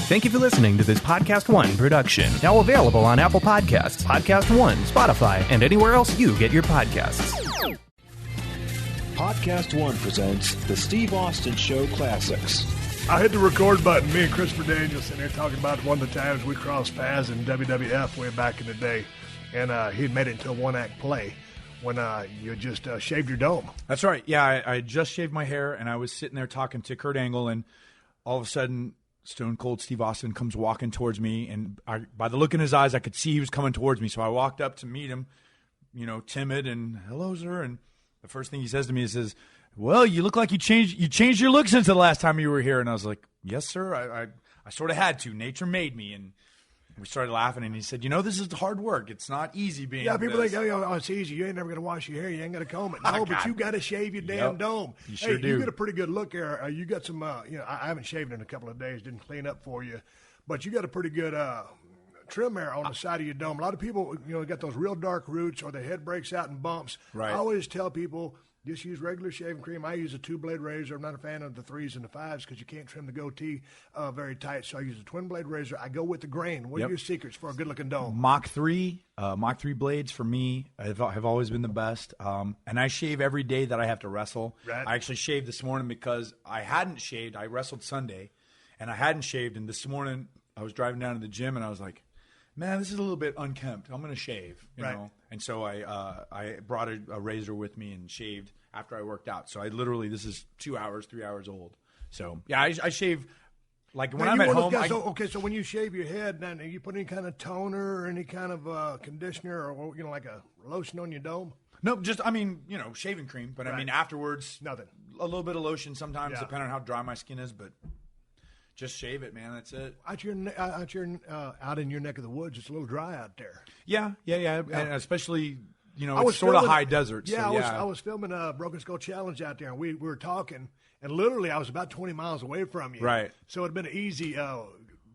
Thank you for listening to this PodcastOne production. Now available on Apple Podcasts, PodcastOne, Spotify, and anywhere else you get your podcasts. PodcastOne presents the Steve Austin Show Classics. I hit the record button. Me and Christopher Daniels sitting there talking about one of the times we crossed paths in WWF way back in the day. And he had made it into a one-act play when you just shaved your dome. That's right. Yeah, I just shaved my hair, and I was sitting there talking to Kurt Angle, and all of a sudden, Stone Cold Steve Austin comes walking towards me, and by the look in his eyes, I could see he was coming towards me. So I walked up to meet him, timid, and hello, sir. And the first thing he says to me is, well, you look like you changed your look since the last time you were here. And I was like, yes, sir. I sort of had to. Nature made me. And we started laughing, and he said, this is hard work. It's not easy being people this. think, oh, it's easy. You ain't never going to wash your hair. You ain't going to comb it. No, but you got to shave your damn dome. You sure do. You got a pretty good look there. You got some, I haven't shaved in a couple of days, didn't clean up for you. But you got a pretty good trim there on the side of your dome. A lot of people, got those real dark roots or their head breaks out in bumps. Right. I always tell people, just use regular shaving cream. I use a 2-blade razor. I'm not a fan of the 3s and the 5s because you can't trim the goatee very tight. So I use a twin-blade razor. I go with the grain. What are your secrets for a good-looking dome? Mach 3 blades for me have always been the best. And I shave every day that I have to wrestle. Right. I actually shaved this morning because I hadn't shaved. I wrestled Sunday, and I hadn't shaved. And this morning I was driving down to the gym, and I was like, man, this is a little bit unkempt. I'm going to shave, you know. And so I brought a razor with me and shaved after I worked out. So this is 2 hours, 3 hours old. So, yeah, I shave, like when I'm at home. So when you shave your head, then you put any kind of toner or any kind of conditioner or, like a lotion on your dome? No, just, shaving cream. But, afterwards. Nothing. A little bit of lotion sometimes, depending on how dry my skin is. But just shave it, man. That's it. Out in your neck of the woods, it's a little dry out there. Yeah. And especially, it's sort of high desert. Yeah, so, I was filming a Broken Skull Challenge out there, and we were talking, and literally I was about 20 miles away from you. Right. So it had been an easy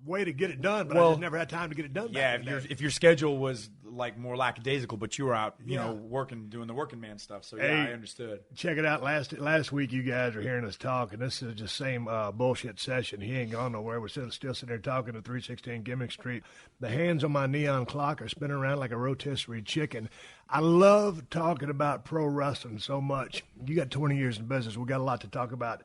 way to get it done, but I just never had time to get it done. Yeah, if your schedule was like more lackadaisical, but you were out, working, doing the working man stuff. So I understood. Check it out. Last week, you guys are hearing us talk, and this is just same bullshit session. He ain't gone nowhere. We're still sitting there talking at 316 Gimmick Street. The hands on my neon clock are spinning around like a rotisserie chicken. I love talking about pro wrestling so much. You got 20 years in business. We got a lot to talk about.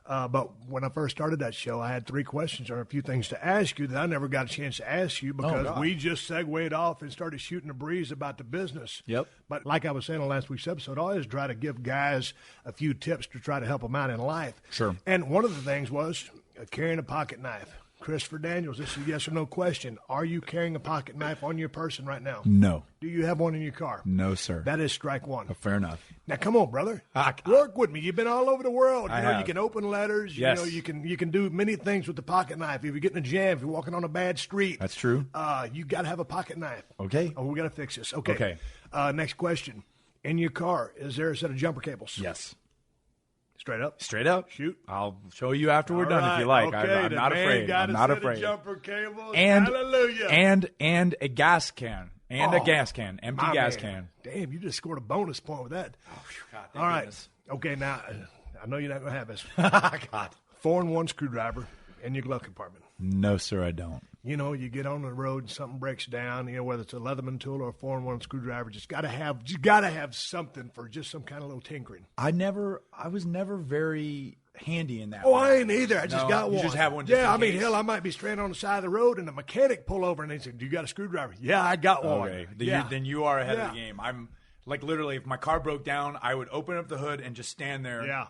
But when I first started that show, I had 3 questions or a few things to ask you that I never got a chance to ask you because we just segued off and started shooting a breeze about the business. Yep. But like I was saying on last week's episode, I always try to give guys a few tips to try to help them out in life. Sure. And one of the things was carrying a pocket knife. Christopher Daniels, this is a yes or no question. Are you carrying a pocket knife on your person right now? No. Do you have one in your car? No, sir. That is strike one. Oh, fair enough. Now, come on, brother. Work with me. You've been all over the world. You can open letters. Yes. You can do many things with the pocket knife. If you get in a jam, if you're walking on a bad street. That's true. You got to have a pocket knife. Okay. Oh, we got to fix this. Okay. Next question. In your car, is there a set of jumper cables? Yes. Straight up? Straight up. Shoot. I'll show you after we're done if you like. Okay, I'm not afraid. I'm not afraid. Jumper cables. And, hallelujah. And a gas can. And a gas can. Empty gas can. Damn, you just scored a bonus point with that. Oh, God. All right. Okay, now, I know you're not going to have this. God. 4-in-1 screwdriver in your glove compartment. No, sir, I don't. You get on the road, something breaks down, whether it's a Leatherman tool or a 4-in-1 screwdriver, you gotta have something for just some kind of little tinkering. I was never very handy in that. Oh, I ain't either. I just got one. You just have one. Hell, I might be stranded on the side of the road and the mechanic pull over and they say, "Do you got a screwdriver?" Yeah, I got one. Okay. Then you are ahead of the game. I'm like literally, if my car broke down, I would open up the hood and just stand there. Yeah.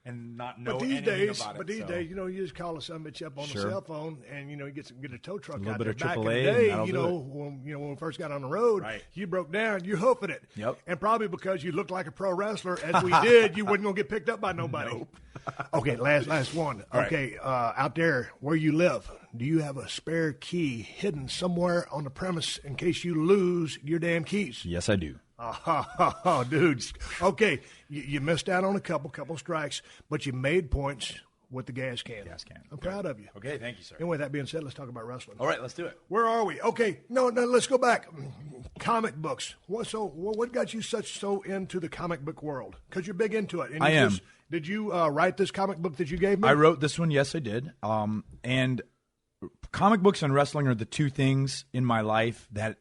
And not know anything about it. But these days, you just call a sumbitch up on the cell phone, and you get a tow truck out there. Back in the day, when we first got on the road, you broke down, you're hoofing it. Yep. And probably because you looked like a pro wrestler, as we did, you wasn't gonna get picked up by nobody. Nope. Okay, last one. Okay, out there where you live, do you have a spare key hidden somewhere on the premise in case you lose your damn keys? Yes, I do. Oh, dude. Okay, you missed out on a couple strikes, but you made points with the gas can. I'm proud of you. Okay, thank you, sir. Anyway, that being said, let's talk about wrestling. All right, let's do it. Where are we? Okay, no, let's go back. Comic books. What got you so into the comic book world? Because you're big into it. And I am. Did you write this comic book that you gave me? I wrote this one. Yes, I did. And comic books and wrestling are the two things in my life that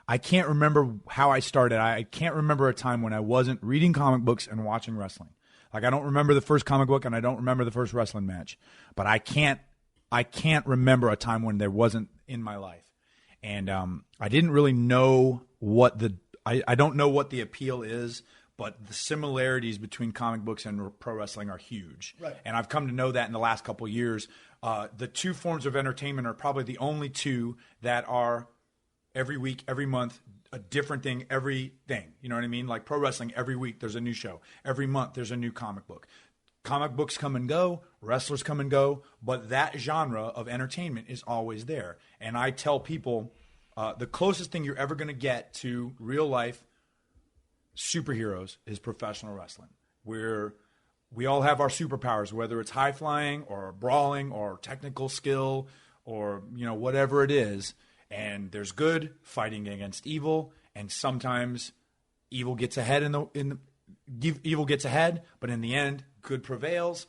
I can't remember how I started. I can't remember a time when I wasn't reading comic books and watching wrestling. Like, I don't remember the first comic book and I don't remember the first wrestling match, but I can't remember a time when there wasn't in my life. And I didn't really know I don't know what the appeal is, but the similarities between comic books and pro wrestling are huge. Right. And I've come to know that in the last couple of years. The two forms of entertainment are probably the only two that are every week, every month, a different thing, everything. You know what I mean? Like pro wrestling, every week there's a new show. Every month there's a new comic book. Comic books come and go, wrestlers come and go, but that genre of entertainment is always there. And I tell people the closest thing you're ever going to get to real life superheroes is professional wrestling, where we all have our superpowers, whether it's high flying or brawling or technical skill or, you know, whatever it is. And there's good fighting against evil, and sometimes evil gets ahead evil gets ahead, but in the end, good prevails.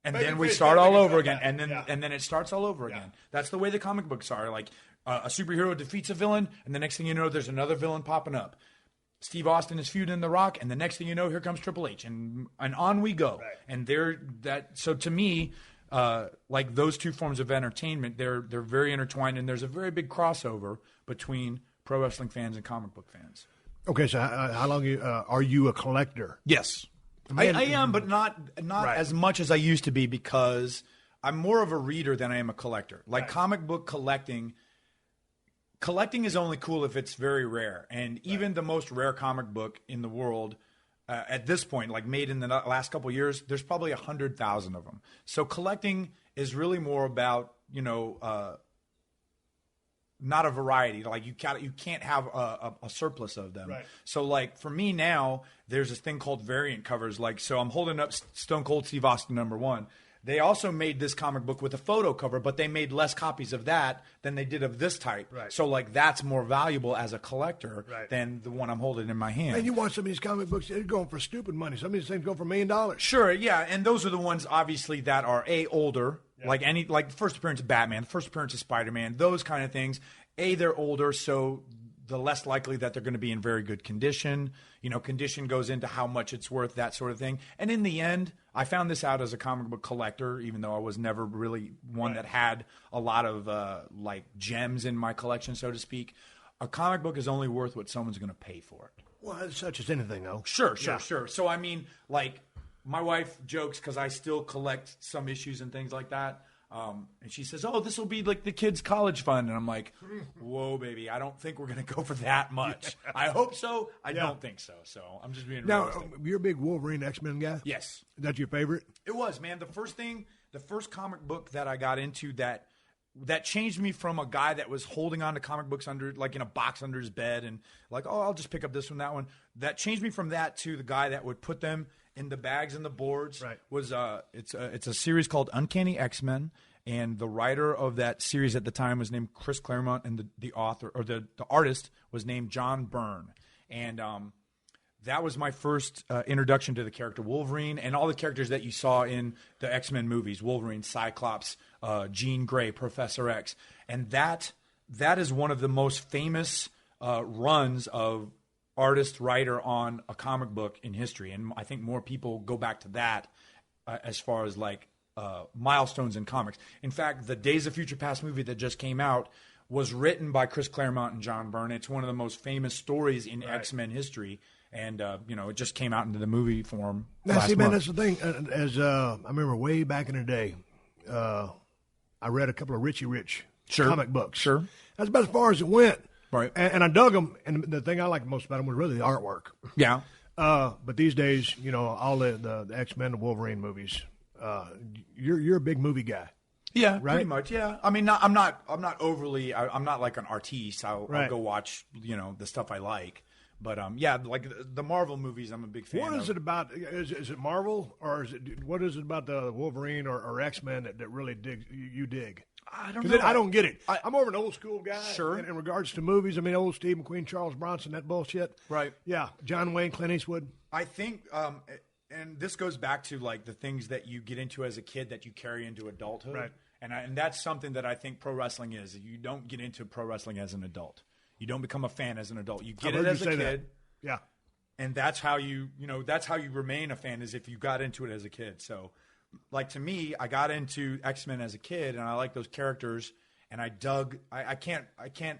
And then we start all over again, and then it starts all over again. That's the way the comic books are. Like a superhero defeats a villain, and the next thing you know, there's another villain popping up. Steve Austin is feuding The Rock, and the next thing you know, here comes Triple H, and on we go. Right. And so to me, like those two forms of entertainment, they're very intertwined, and there's a very big crossover between pro wrestling fans and comic book fans. Okay, so how long are you a collector? Yes. I am, but not right. As much as I used to be, because I'm more of a reader than I am a collector. Like comic book collecting is only cool if it's very rare. And even the most rare comic book in the world at this point, like made in the last couple of years, there's probably 100,000 of them. So collecting is really more about, you know, not a variety. Like you can't have a surplus of them. Right. So like for me now, there's this thing called variant covers. Like, so I'm holding up Stone Cold Steve Austin #1. They also made this comic book with a photo cover, but they made less copies of that than they did of this type. Right. So like that's more valuable as a collector than the one I'm holding in my hand. And you watch some of these comic books, they're going for stupid money. Some of these things go for $1 million. Sure, yeah. And those are the ones obviously that are older. Yeah. Like the first appearance of Batman, the first appearance of Spider-Man, those kind of things. They're older, so the less likely that they're going to be in very good condition. You know, condition goes into how much it's worth, that sort of thing. And in the end, I found this out as a comic book collector, even though I was never really one that had a lot of like gems in my collection, so to speak. A comic book is only worth what someone's going to pay for it. Well, it's such as anything, though. Sure. So, I mean, like, my wife jokes because I still collect some issues and things like that. And she says, "Oh, this will be like the kids' college fund." And I'm like, "Whoa, baby, I don't think we're going to go for that much." I hope so. I don't think so. So I'm just being realistic. Now, you're a big Wolverine X-Men guy? Yes. Is that your favorite? It was, man. The first comic book that I got into that changed me from a guy that was holding on to comic books under, like in a box under his bed and like, oh, I'll just pick up this one, that one. That changed me from that to the guy that would put them in the bags and the boards. Right. It's a series called Uncanny X-Men, and the writer of that series at the time was named Chris Claremont, and the author or the artist was named John Byrne. And that was my first introduction to the character Wolverine and all the characters that you saw in the X-Men movies: Wolverine, Cyclops, Jean Grey, Professor X. And that is one of the most famous runs of artist-writer on a comic book in history. And I think more people go back to that as far as like milestones in comics. In fact, the Days of Future Past movie that just came out was written by Chris Claremont and John Byrne. It's one of the most famous stories in X-Men history. And, it just came out into the movie form last month. Man, that's the thing. I remember way back in the day, I read a couple of Richie Rich comic books. Sure. That's about as far as it went. Right. And I dug them. And the thing I liked most about them was really the artwork. Yeah. But these days, all the X-Men and Wolverine movies, you're a big movie guy. Yeah, right? Pretty much. Yeah. I mean, I'm not overly. I'm not like an artiste. I'll go watch the stuff I like. But like the Marvel movies, I'm a big fan. What is it about? Is it Marvel, or what is it about the Wolverine or X-Men that really you dig? I don't know. I don't get it. I'm more of an old school guy. Sure. In regards to movies, I mean, old Steve McQueen, Charles Bronson, that bullshit. Right. Yeah. John Wayne, Clint Eastwood. I think, and this goes back to like the things that you get into as a kid that you carry into adulthood. Right. And that's something that I think pro wrestling is. You don't get into pro wrestling as an adult. You don't become a fan as an adult. You get it as a kid. That. Yeah. And that's how that's how you remain a fan, is if you got into it as a kid. So, like, to me, I got into X-Men as a kid, and I like those characters, and I dug. I can't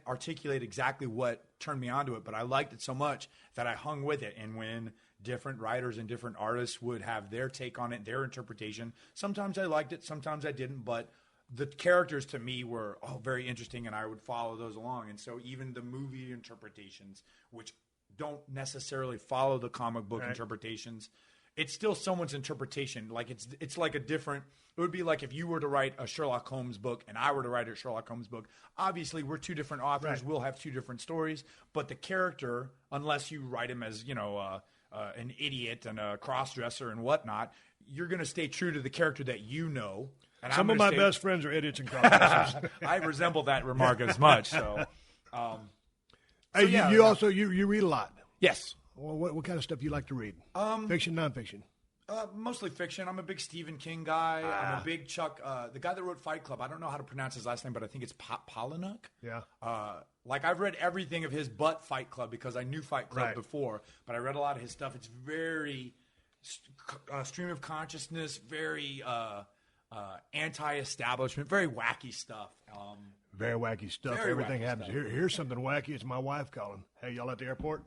articulate exactly what turned me onto it, but I liked it so much that I hung with it. And when different writers and different artists would have their take on it, their interpretation, sometimes I liked it, sometimes I didn't, but the characters to me were very interesting, and I would follow those along. And so even the movie interpretations, which don't necessarily follow the comic book interpretations, it's still someone's interpretation. Like it's like a different. It would be like if you were to write a Sherlock Holmes book and I were to write a Sherlock Holmes book. Obviously, we're two different authors. Right. We'll have two different stories. But the character, unless you write him as an idiot and a cross-dresser and whatnot, you're going to stay true to the character that you know. And some of my best friends are idiots and cross-dressers. I resemble that remark as much. So. You read a lot. Yes. Well, what kind of stuff do you like to read? Fiction, nonfiction? Mostly fiction. I'm a big Stephen King guy. I'm a big Chuck. The guy that wrote Fight Club. I don't know how to pronounce his last name, but I think it's Palahniuk. Yeah. I've read everything of his but Fight Club because I knew Fight Club before, but I read a lot of his stuff. It's very stream of consciousness, very anti-establishment, very wacky stuff. Very wacky stuff. Everything happens. Here's something wacky. It's my wife calling. Hey, y'all at the airport?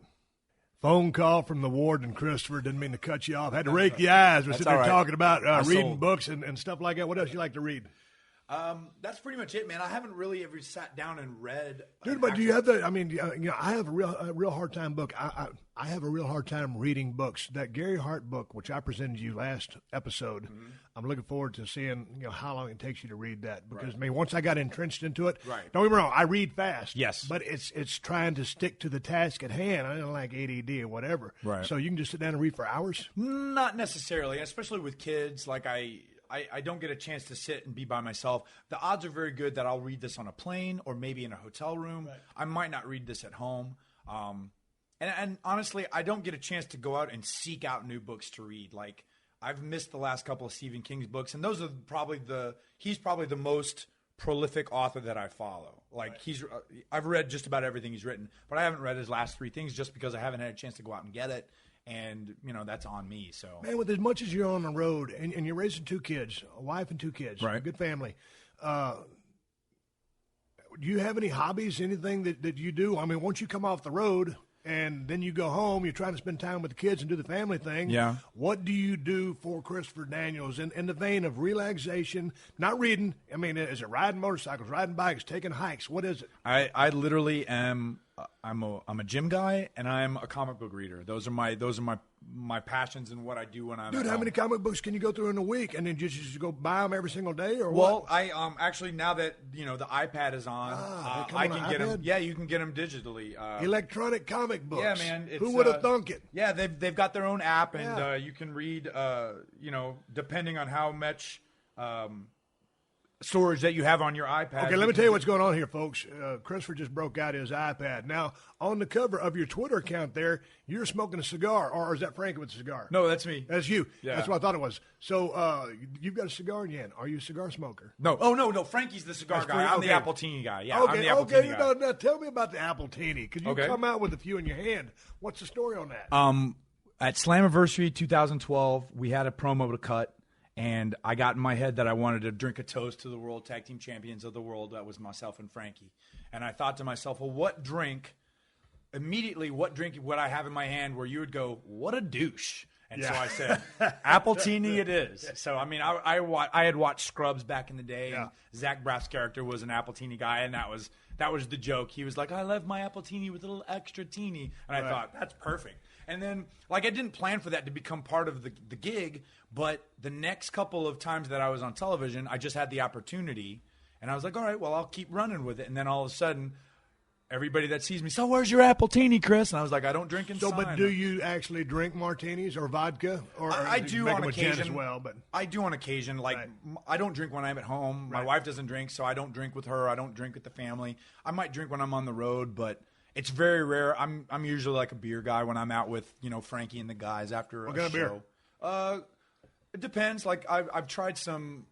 Phone call from the warden, Christopher. Didn't mean to cut you off. Had to rake the eyes. We're sitting there talking about reading books and stuff like that. What else you like to read? That's pretty much it, man. I haven't really ever sat down and read. Dude, but do you have the? I mean, I have a real hard time book. I have a real hard time reading books. That Gary Hart book, which I presented you last episode, I'm looking forward to seeing how long it takes you to read that. Because I mean, once I got entrenched into it, don't get me wrong, I read fast. Yes, but it's trying to stick to the task at hand. I don't like ADD or whatever. Right. So you can just sit down and read for hours. Not necessarily, especially with kids. Like I don't get a chance to sit and be by myself. The odds are very good that I'll read this on a plane or maybe in a hotel room. Right. I might not read this at home. And honestly, I don't get a chance to go out and seek out new books to read. Like, I've missed the last couple of Stephen King's books, and those are he's probably the most prolific author that I follow. Like, I've read just about everything he's written, but I haven't read his last 3 things just because I haven't had a chance to go out and get it. And, that's on me. So, man, with as much as you're on the road and you're raising 2 kids, a wife and 2 kids, a good family, do you have any hobbies, anything that you do? I mean, once you come off the road and then you go home, you're trying to spend time with the kids and do the family thing. Yeah. What do you do for Christopher Daniels in the vein of relaxation, not reading? I mean, is it riding motorcycles, riding bikes, taking hikes? What is it? I literally am. I'm a gym guy and I'm a comic book reader. Those are my passions and what I do when I'm. Dude, how many comic books can you go through in a week and then just go buy them every single day or what? Well, I actually, now that the iPad is on, I can get them. Yeah, you can get them digitally. Electronic comic books. Yeah, man. Who would have thunk it? Yeah, they've got their own app and you can read. Depending on how much. Storage that you have on your iPad. Okay, let me tell you what's going on here, folks. Christopher just broke out his iPad. Now, on the cover of your Twitter account there, you're smoking a cigar, or is that Frankie with a cigar? No, that's me. That's you. Yeah. That's what I thought it was. So you've got a cigar in your hand. Are you a cigar smoker? No. Oh, no. Frankie's the cigar guy. I'm the Appletini guy. Yeah, I'm the Appletini guy. Now tell me about the Appletini, because you come out with a few in your hand. What's the story on that? At Slammiversary 2012, we had a promo to cut. And I got in my head that I wanted to drink a toast to the World Tag Team Champions of the world. That was myself and Frankie. And I thought to myself, well, what drink would I have in my hand where you would go, what a douche? And so I said, Appletini it is. So, I mean, I had watched Scrubs back in the day, and Zach Braff's character was an Appletini guy, and that was the joke. He was like, I love my Appletini with a little extra teeny. And I thought, that's perfect. And then, I didn't plan for that to become part of the gig, but the next couple of times that I was on television, I just had the opportunity, and I was like, all right, well, I'll keep running with it. And then all of a sudden, everybody that sees me, so where's your Appletini, Chris? And I was like, I don't drink inside. So, but do you actually drink martinis or vodka? Or I do on occasion as well. But I do on occasion. I don't drink when I'm at home. My wife doesn't drink, so I don't drink with her. I don't drink with the family. I might drink when I'm on the road, but it's very rare. I'm usually like a beer guy when I'm out with Frankie and the guys after a show. What kind of beer? It depends. Like I've tried some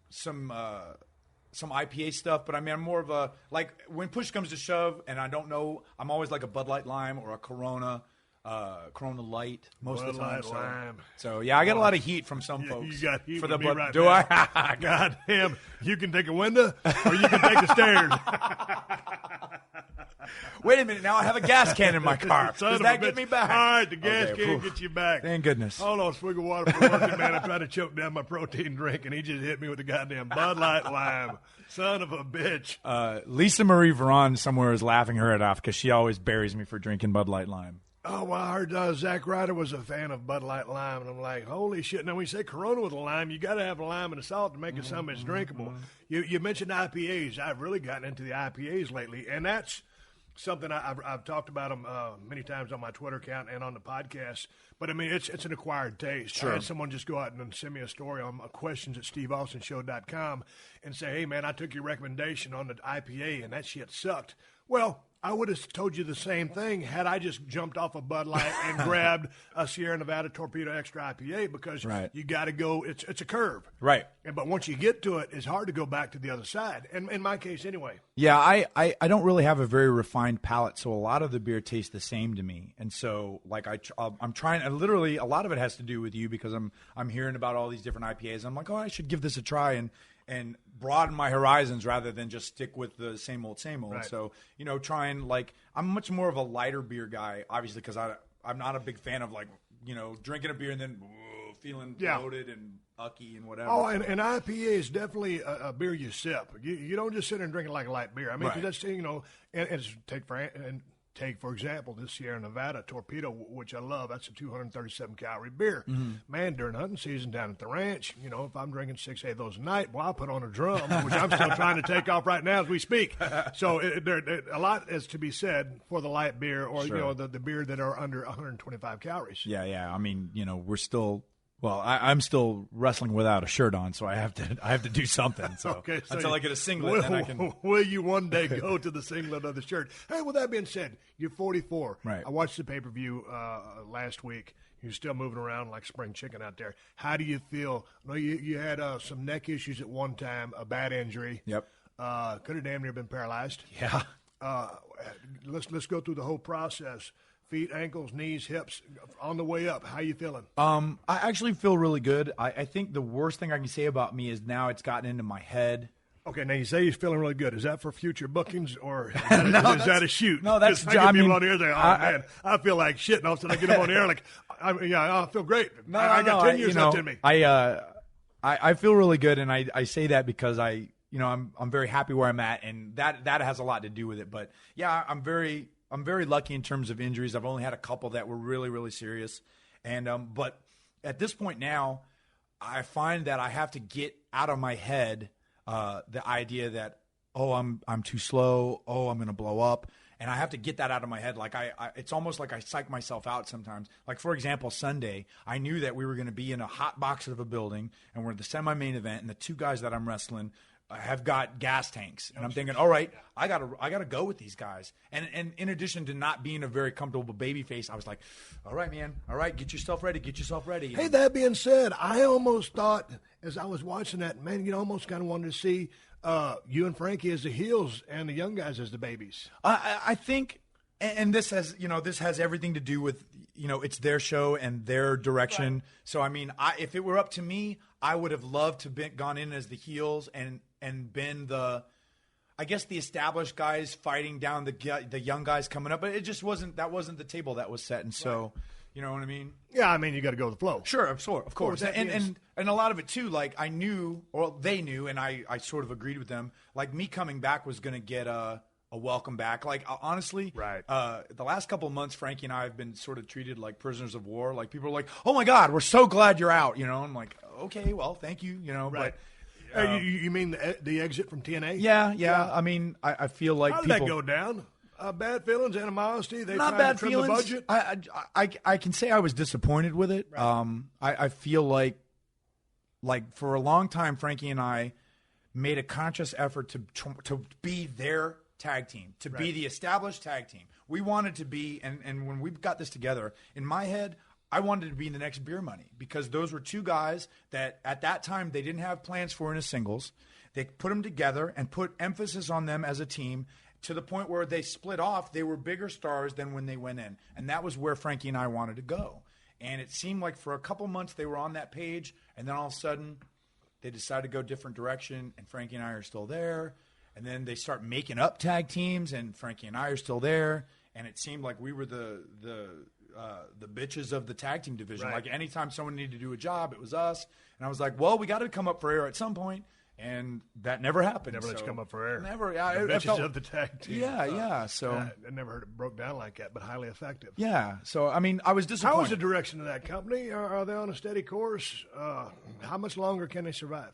some IPA stuff, but I mean, I'm more of a, like, when push comes to shove and I don't know, I'm always like a Bud Light Lime or a Corona Light most of the time. Bud Light Lime. So yeah, I got a lot of heat from some folks. You got heat for with the me Bud. right Do now. I? God damn, you can take a window or you can take the stairs. Wait a minute, now I have a gas can in my car. Son Does of that a get bitch. me back? All right, the gas Okay, can whew. get you back. Thank goodness. Hold on, swig of water for working, man. I tried to choke down my protein drink, and he just hit me with the goddamn Bud Light Lime. Son of a bitch. Lisa Marie Veron somewhere is laughing her head off because she always buries me for drinking Bud Light Lime. Oh, well, I heard Zach Ryder was a fan of Bud Light Lime, and I'm like, holy shit. Now, when you say Corona with a lime, you got to have a lime and a salt to make it something that's drinkable. You mentioned IPAs. I've really gotten into the IPAs lately, and that's something I've talked about them many times on my Twitter account and on the podcast. But, I mean, it's an acquired taste. Sure. I had someone just go out and send me a story on questions at steveaustonshow.com and say, hey, man, I took your recommendation on the IPA, and that shit sucked. Well, I would have told you the same thing had I just jumped off a Bud Light and grabbed a Sierra Nevada Torpedo Extra IPA because you got to go. It's a curve, Right. But once you get to it, it's hard to go back to the other side. And in my case, anyway. Yeah, I don't really have a very refined palate, so a lot of the beer tastes the same to me. And so, like, I'm trying. And literally, a lot of it has to do with you because I'm hearing about all these different IPAs. I'm like, oh, I should give this a try and broaden my horizons rather than just stick with the same old. Right. So, try and, like, I'm much more of a lighter beer guy, obviously, because I'm not a big fan of, like, drinking a beer and then feeling bloated and ucky and whatever. Oh, and IPA is definitely a beer you sip. You don't just sit there and drink it like a light beer. I mean, 'cause that's, and it's, take, for example, this Sierra Nevada Torpedo, which I love. That's a 237-calorie beer. Man, during hunting season down at the ranch, if I'm drinking 6-8 of those a night, well, I'll put on a drum, which I'm still trying to take off right now as we speak. So a lot is to be said for the light beer or, the beer that are under 125 calories. Yeah. I mean, we're still... Well, I'm still wrestling without a shirt on, so I have to do something. So, until I get a singlet, then I can. Will you one day go to the singlet of the shirt? Hey, with that being said, you're 44. Right. I watched the pay-per-view last week. You're still moving around like spring chicken out there. How do you feel? I know you had some neck issues at one time, a bad injury. Yep. Could have damn near been paralyzed. Yeah. Let's go through the whole process. Feet, ankles, knees, hips, on the way up. How you feeling? I actually feel really good. I think the worst thing I can say about me is now it's gotten into my head. Okay, now you say you're feeling really good. Is that for future bookings or is that a shoot? No, that's. I get people on here say, man, I feel like shit. And all of a sudden I get them on here like, I feel great. I got 10 years left in me. I feel really good, and I say that because I'm very happy where I'm at, and that has a lot to do with it. But yeah, I'm very lucky in terms of injuries. I've only had a couple that were really, really serious. And but at this point now, I find that I have to get out of my head the idea that, I'm too slow. I'm going to blow up. And I have to get that out of my head. Like it's almost like I psych myself out sometimes. Like, for example, Sunday, I knew that we were going to be in a hot box of a building, and we're at the semi-main event, and the two guys that I'm wrestling have got gas tanks, and I'm thinking, all right, I gotta go with these guys. And in addition to not being a very comfortable baby face, I was like, all right, man, all right, get yourself ready. Hey, that being said, I almost thought as I was watching that, man, almost kind of wanted to see you and Frankie as the heels and the young guys as the babies. I think, and this has everything to do with, it's their show and their direction. Right. So I mean, if it were up to me, I would have loved to gone in as the heels and been the established guys fighting down the young guys coming up, but it just wasn't the table that was set, and so you know what I mean? Yeah, I mean you got to go with the flow. Sure, of course, and a lot of it too. Like I knew, or they knew, and I sort of agreed with them. Like me coming back was going to get a welcome back. Like honestly, right. The last couple of months, Frankie and I have been sort of treated like prisoners of war. Like people are like, "Oh my God, we're so glad you're out." I'm like, "Okay, well, thank you." Right. But you mean the exit from TNA? Yeah. I mean, I feel like how did that go down? Bad feelings, animosity. They not tried bad to trim feelings. the budget. I can say I was disappointed with it. Right. I feel like for a long time, Frankie and I made a conscious effort to be their tag team, to be the established tag team. We wanted to be, and when we got this together, in my head, I wanted to be the next Beer Money because those were two guys that at that time they didn't have plans for in a singles. They put them together and put emphasis on them as a team to the point where they split off. They were bigger stars than when they went in. And that was where Frankie and I wanted to go. And it seemed like for a couple months they were on that page, and then all of a sudden they decided to go a different direction, and Frankie and I are still there. And then they start making up tag teams, and Frankie and I are still there. And it seemed like we were the bitches of the tag team division. Right. Like anytime someone needed to do a job, it was us. And I was like, well, we got to come up for air at some point. And that never happened. Never let you come up for air. Never. The It bitches felt, of the tag team. Yeah. So I never heard it broke down like that, but highly effective. yeah. So I mean, I was disappointed. How is the direction of that company? Are they on a steady course? How much longer can they survive?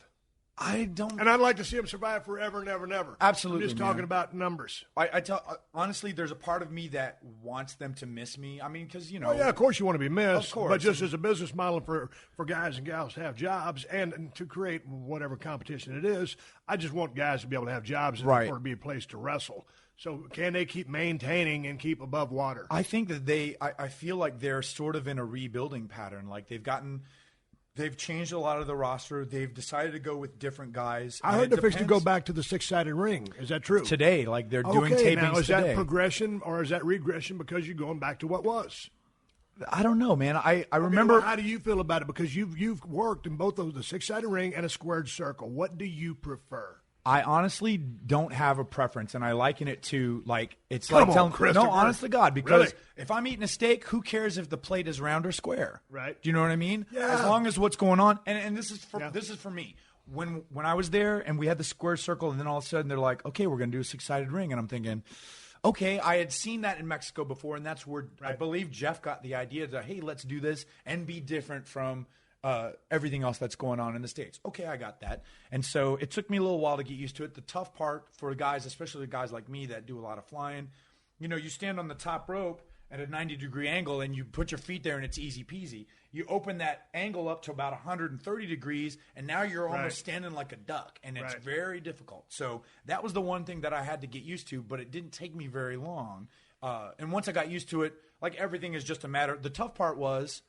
I don't. And I'd like to see them survive forever and ever and ever. Absolutely, I'm just talking about numbers. I tell honestly, there's a part of me that wants them to miss me. I mean, because Oh, yeah, of course you want to be missed. Of course. But just as a business model for guys and gals to have jobs and to create whatever competition it is, I just want guys to be able to have jobs Right. or to be a place to wrestle. So can they keep maintaining and keep above water? I think that I feel like they're sort of in a rebuilding pattern. Like they've changed a lot of the roster. They've decided to go with different guys. I heard they're fixing to go back to the six-sided ring. Is that true? Today. Like they're doing Okay, tapings now is today. that progression or is that regression because you're going back to what was? I don't know, man. I Okay, remember. well, how do you feel about it? Because you've worked in both of the six-sided ring and a squared circle. What do you prefer? I honestly don't have a preference, and I liken it to like it's Come like on, telling Christopher. no, honest to God, because Really? if I'm eating a steak, who cares if the plate is round or square? Right. Do you know what I mean? Yeah. As long as what's going on, and this is for Yeah. this is for me. When I was there and we had the square circle, and then all of a sudden they're like, okay, we're going to do a six-sided ring, and I'm thinking, okay, I had seen that in Mexico before, and that's where I Right. believe Jeff got the idea that hey, let's do this and be different from everything else that's going on in the States. Okay, I got that. And so it took me a little while to get used to it. The tough part for guys, especially guys like me that do a lot of flying, you stand on the top rope at a 90-degree angle and you put your feet there and it's easy peasy. You open that angle up to about 130 degrees and now you're almost Right. standing like a duck, and it's Right. very difficult. So that was the one thing that I had to get used to, but it didn't take me very long. And once I got used to it, like everything is just a matter. The tough part was,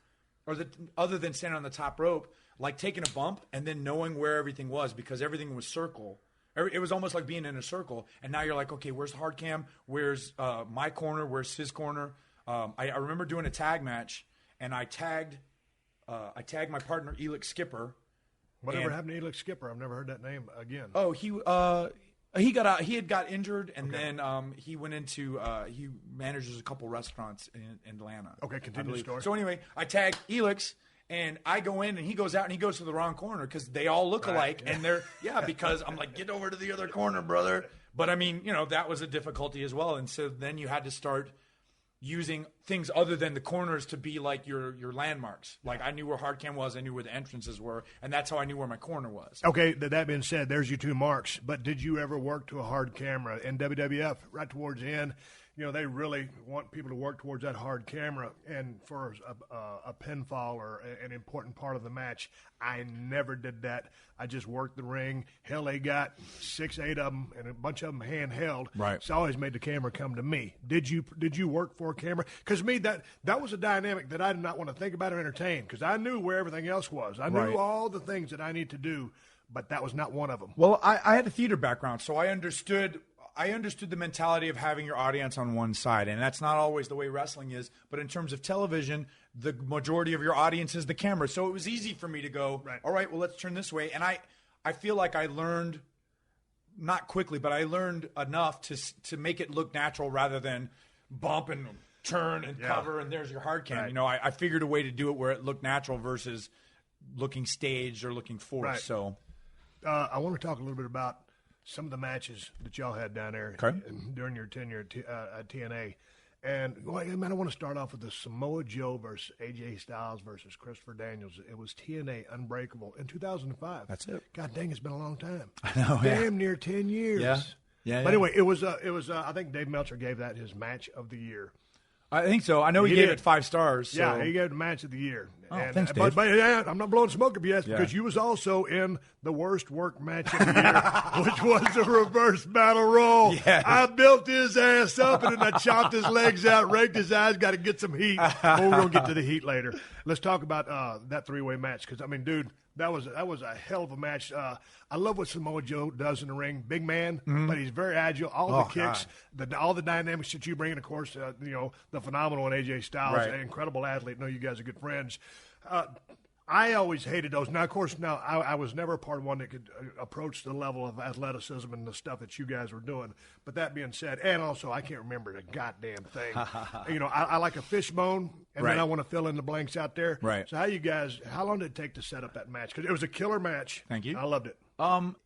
other than standing on the top rope, like taking a bump and then knowing where everything was, because everything was circle. It was almost like being in a circle. And now you're like, okay, where's the hard cam? Where's my corner? Where's his corner? I remember doing a tag match, and I tagged my partner, Elix Skipper. Whatever And- happened to Elix Skipper? I've never heard that name again. Oh, he had got injured, and then he went into he manages a couple restaurants in Atlanta. Okay, continue I believe. the story. So anyway, I tag Elix, and I go in, and he goes out, and he goes to the wrong corner because they all look alike, and they're because I'm like, get over to the other corner, brother. But I mean, that was a difficulty as well, and so then you had to start using things other than the corners to be like your landmarks. Like I knew where hard cam was, I knew where the entrances were, and that's how I knew where my corner was. Okay, that being said, there's your two marks. But did you ever work to a hard camera? In WWF, right towards the end, they really want people to work towards that hard camera. And for a pinfall or an important part of the match, I never did that. I just worked the ring. Hell, they got 6, 8 of them, and a bunch of them handheld. Right. So I always made the camera come to me. Did you work for a camera? Because me, that was a dynamic that I did not want to think about or entertain, because I knew where everything else was. I knew Right. all the things that I need to do, but that was not one of them. Well, I had a theater background, so I understood the mentality of having your audience on one side, and that's not always the way wrestling is. But in terms of television, the majority of your audience is the camera. So it was easy for me to go, Right. all right, well, let's turn this way. And I feel like I learned, not quickly, but I learned enough to make it look natural rather than bump and turn and cover and there's your hard cam. Right. I figured a way to do it where it looked natural versus looking staged or looking forced. Right. So I want to talk a little bit about some of the matches that y'all had down there during your tenure at TNA. And man, I want to start off with the Samoa Joe versus AJ Styles versus Christopher Daniels. It was TNA Unbreakable in 2005. That's it. God dang, it's been a long time. I know, Damn near 10 years. Yeah. But anyway, it was. I think Dave Meltzer gave that his match of the year. I think so. I know he gave it 5 stars. So. Yeah, he gave it the match of the year. Oh, thanks, Dave. But yeah, I'm not blowing smoke up your ass because Yeah. you was also in the worst work match of the year, which was the reverse battle roll. Yes. I built his ass up and then I chopped his legs out, raked his eyes, got to get some heat. Well, we're going to get to the heat later. Let's talk about that 3-way match because, I mean, dude, That was a hell of a match. I love what Samoa Joe does in the ring. Big man, but he's very agile. All the kicks, all the dynamics that you bring, and of course, the phenomenal one, AJ Styles, an incredible athlete. I know you guys are good friends. I always hated those. Now, of course, I was never a part of one that could approach the level of athleticism and the stuff that you guys were doing. But that being said, and also I can't remember the goddamn thing. I like a fishbone, and then I want to fill in the blanks out there. Right. So how long did it take to set up that match? Because it was a killer match. Thank you. I loved it.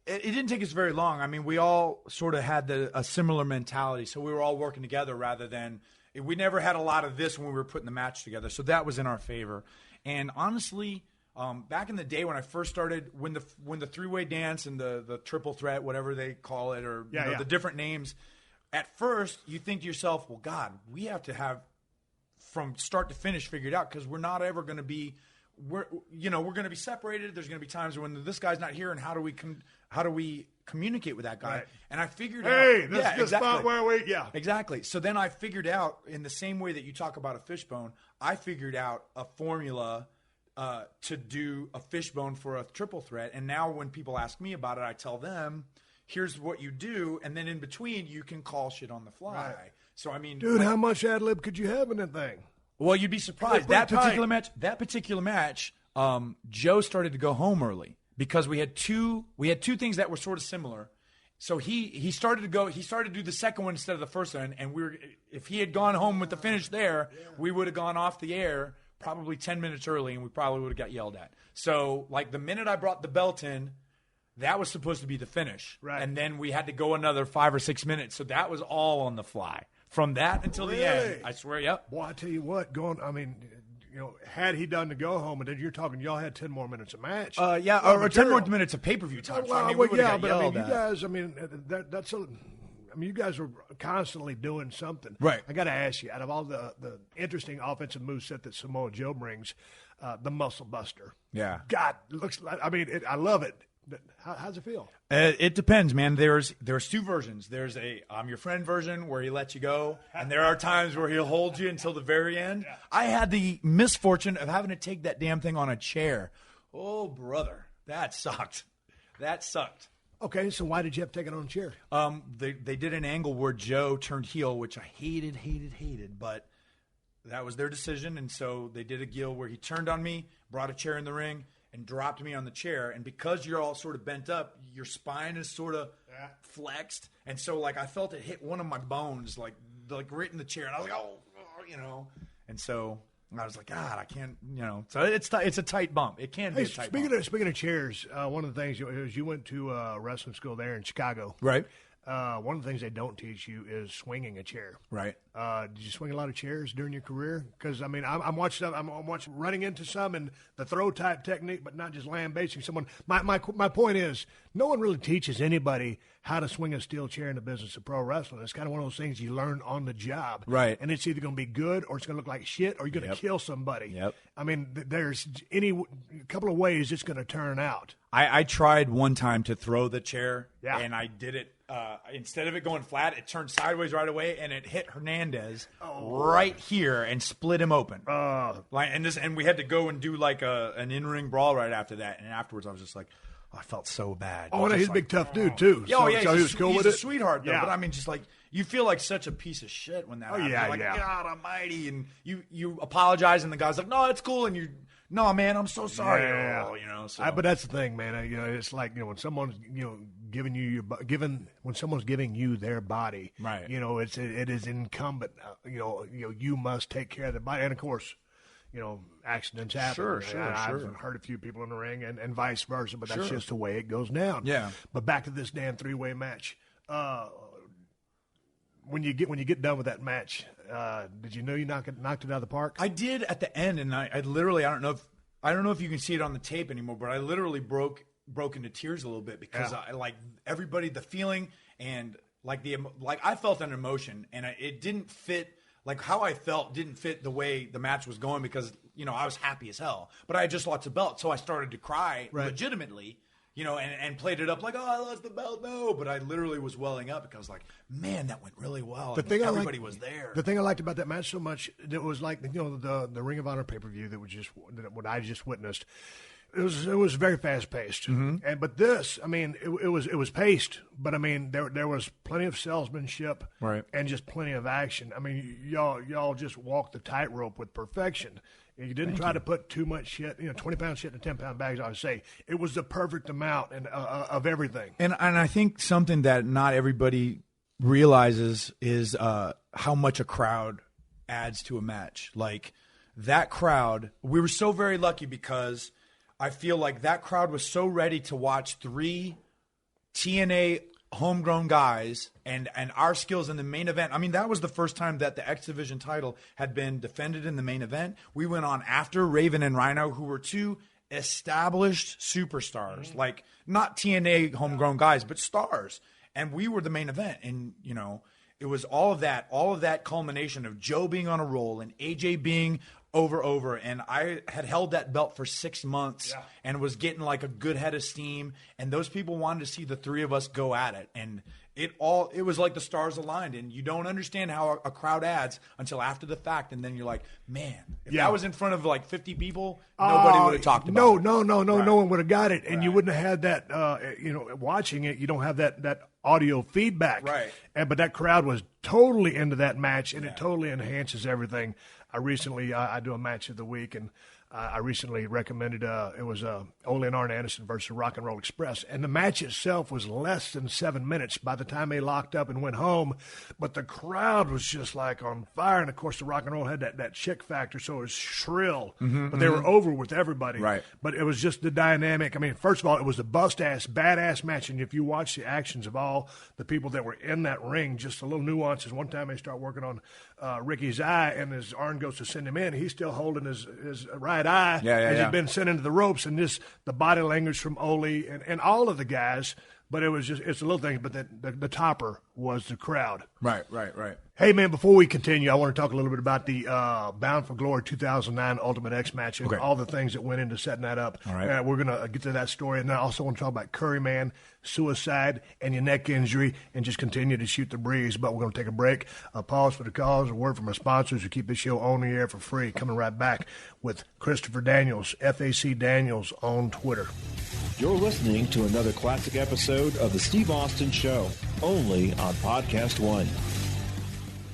It didn't take us very long. I mean, we all sort of had a similar mentality, so we were all working together rather than we never had a lot of this when we were putting the match together. So that was in our favor. And honestly, back in the day when I first started, when the three-way dance and the triple threat, whatever they call it, or the different names, at first you think to yourself, well, God, we have to have from start to finish figured out because we're not ever going to be we're going to be separated. There's going to be times when this guy's not here, and how do we communicate with that guy? Right. And I figured out, this is the spot where exactly. So then I figured out, in the same way that you talk about a fishbone, I figured out a formula to do a fishbone for a triple threat. And now when people ask me about it, I tell them, here's what you do, and then in between you can call shit on the fly. Right. So I mean, dude, how much ad lib could you have in that thing? Well, you'd be surprised. That particular match, Joe started to go home early because we had two things that were sort of similar. So he started to do the second one instead of the first one, and if he had gone home with the finish there, we would have gone off the air probably 10 minutes early, and we probably would have got yelled at. So like the minute I brought the belt in, that was supposed to be the finish. Right. And then we had to go another 5 or 6 minutes. So that was all on the fly. From that until the end, I swear, yep. Boy, I tell you what, had he done the go home, and then you're talking, y'all had 10 more minutes of match. Or 10 more minutes of pay-per-view time. You guys, you guys were constantly doing something. Right. I got to ask you, out of all the interesting offensive moveset that Samoa Joe brings, the Muscle Buster. Yeah. God, looks like, I love it. How's it feel? It depends, man. There's two versions. There's a I'm your friend version where he lets you go, and there are times where he'll hold you until the very end. Yeah. I had the misfortune of having to take that damn thing on a chair. Oh, brother, that sucked. Okay, so why did you have to take it on a chair? They did an angle where Joe turned heel, which I hated, but that was their decision, and so they did a deal where he turned on me, brought a chair in the ring, and dropped me on the chair. And because you're all sort of bent up, your spine is sort of flexed. And so, like, I felt it hit one of my bones, like right in the chair. And I was like, And so I was like, God, I can't, So it's a tight bump. It can be a tight bump. Speaking of chairs, one of the things is you went to wrestling school there in Chicago. Right. One of the things they don't teach you is swinging a chair. Right. Did you swing a lot of chairs during your career? Because I'm watching running into some and the throw type technique, but not just lambasting someone. My point is, no one really teaches anybody how to swing a steel chair in the business of pro wrestling. It's kind of one of those things you learn on the job. Right. And it's either going to be good or it's going to look like shit or you're going to kill somebody. Yep. I mean, there's a couple of ways it's going to turn out. I tried one time to throw the chair, and I did it. Instead of it going flat, it turned sideways right away, and it hit Hernandez right here and split him open. And we had to go and do like an in-ring brawl right after that. And afterwards, I was just like, I felt so bad. Oh, no, he's a big tough dude too. So he was cool with it. He's a sweetheart though. Yeah. But I mean, just like you feel like such a piece of shit when that happens. Yeah, You're like, God Almighty, and you apologize, and the guy's like, no, it's cool, and you. No, man, I'm so sorry. Yeah. But that's the thing, man. It's like when someone's when someone's giving you their body, right? It is incumbent. You must take care of the body, and of course, accidents happen. Sure. I've hurt a few people in the ring, and vice versa. But that's just the way it goes down. Yeah. But back to this damn three-way match. When you get done with that match, did you know you knocked it out of the park? I did at the end, and I literally I don't know if you can see it on the tape anymore, but I literally broke into tears a little bit because I like everybody, the feeling and like I felt an emotion, and it didn't fit. Like how I felt didn't fit the way the match was going because I was happy as hell, but I had just lost the belt, so I started to cry legitimately. And played it up like, oh, I lost the belt. No, but I literally was welling up because, like, man, that went really well. Everybody was there. The thing I liked about that match so much, it was like, the Ring of Honor pay-per-view that I just witnessed. It was very fast paced, but this, I mean, it was paced, but I mean there was plenty of salesmanship, right, and just plenty of action. I mean, y'all just walked the tightrope with perfection. You didn't try to put too much shit, 20-pound shit in 10-pound bags. I would say it was the perfect amount and of everything. And I think something that not everybody realizes is how much a crowd adds to a match. Like that crowd, we were so very lucky because I feel like that crowd was so ready to watch 3 TNA homegrown guys and our skills in the main event. I mean, that was the first time that the X Division title had been defended in the main event. We went on after Raven and Rhino, who were 2 established superstars, like not TNA homegrown guys, but stars. And we were the main event. And, it was all of that culmination of Joe being on a roll and AJ being over. And I had held that belt for 6 months and was getting like a good head of steam. And those people wanted to see the 3 of us go at it. And it was like the stars aligned. And you don't understand how a crowd adds until after the fact. And then you're like, man, if I was in front of like 50 people, nobody would have talked about it. No one would have got it. And you wouldn't have had that, watching it, you don't have that audio feedback. Right. But that crowd was totally into that match, and it totally enhances everything. I do a match of the week, and I recently recommended it was Ole and Arn Anderson versus Rock and Roll Express, and the match itself was less than 7 minutes by the time they locked up and went home, but the crowd was just like on fire, and of course the Rock and Roll had that chick factor, so it was shrill, but they were over with everybody. Right. But it was just the dynamic. I mean, first of all, it was a bust-ass, badass match, and if you watch the actions of all the people that were in that ring, just the little nuances. One time they start working on Ricky's eye, and as Arn goes to send him in, he's still holding his right eye as he'd been sent into the ropes, and just the body language from Ole and all of the guys. But it's a little thing, but the topper was the crowd. Right. Hey, man, before we continue, I want to talk a little bit about the Bound for Glory 2009 Ultimate X match and all the things that went into setting that up. All right. We're going to get to that story. And then I also want to talk about Curryman, suicide, and your neck injury, and just continue to shoot the breeze. But we're going to take a break, pause for the cause, a word from our sponsors who keep this show on the air for free. Coming right back with Christopher Daniels, FAC Daniels on Twitter. You're listening to another classic episode of The Steve Austin Show, only on PodcastOne.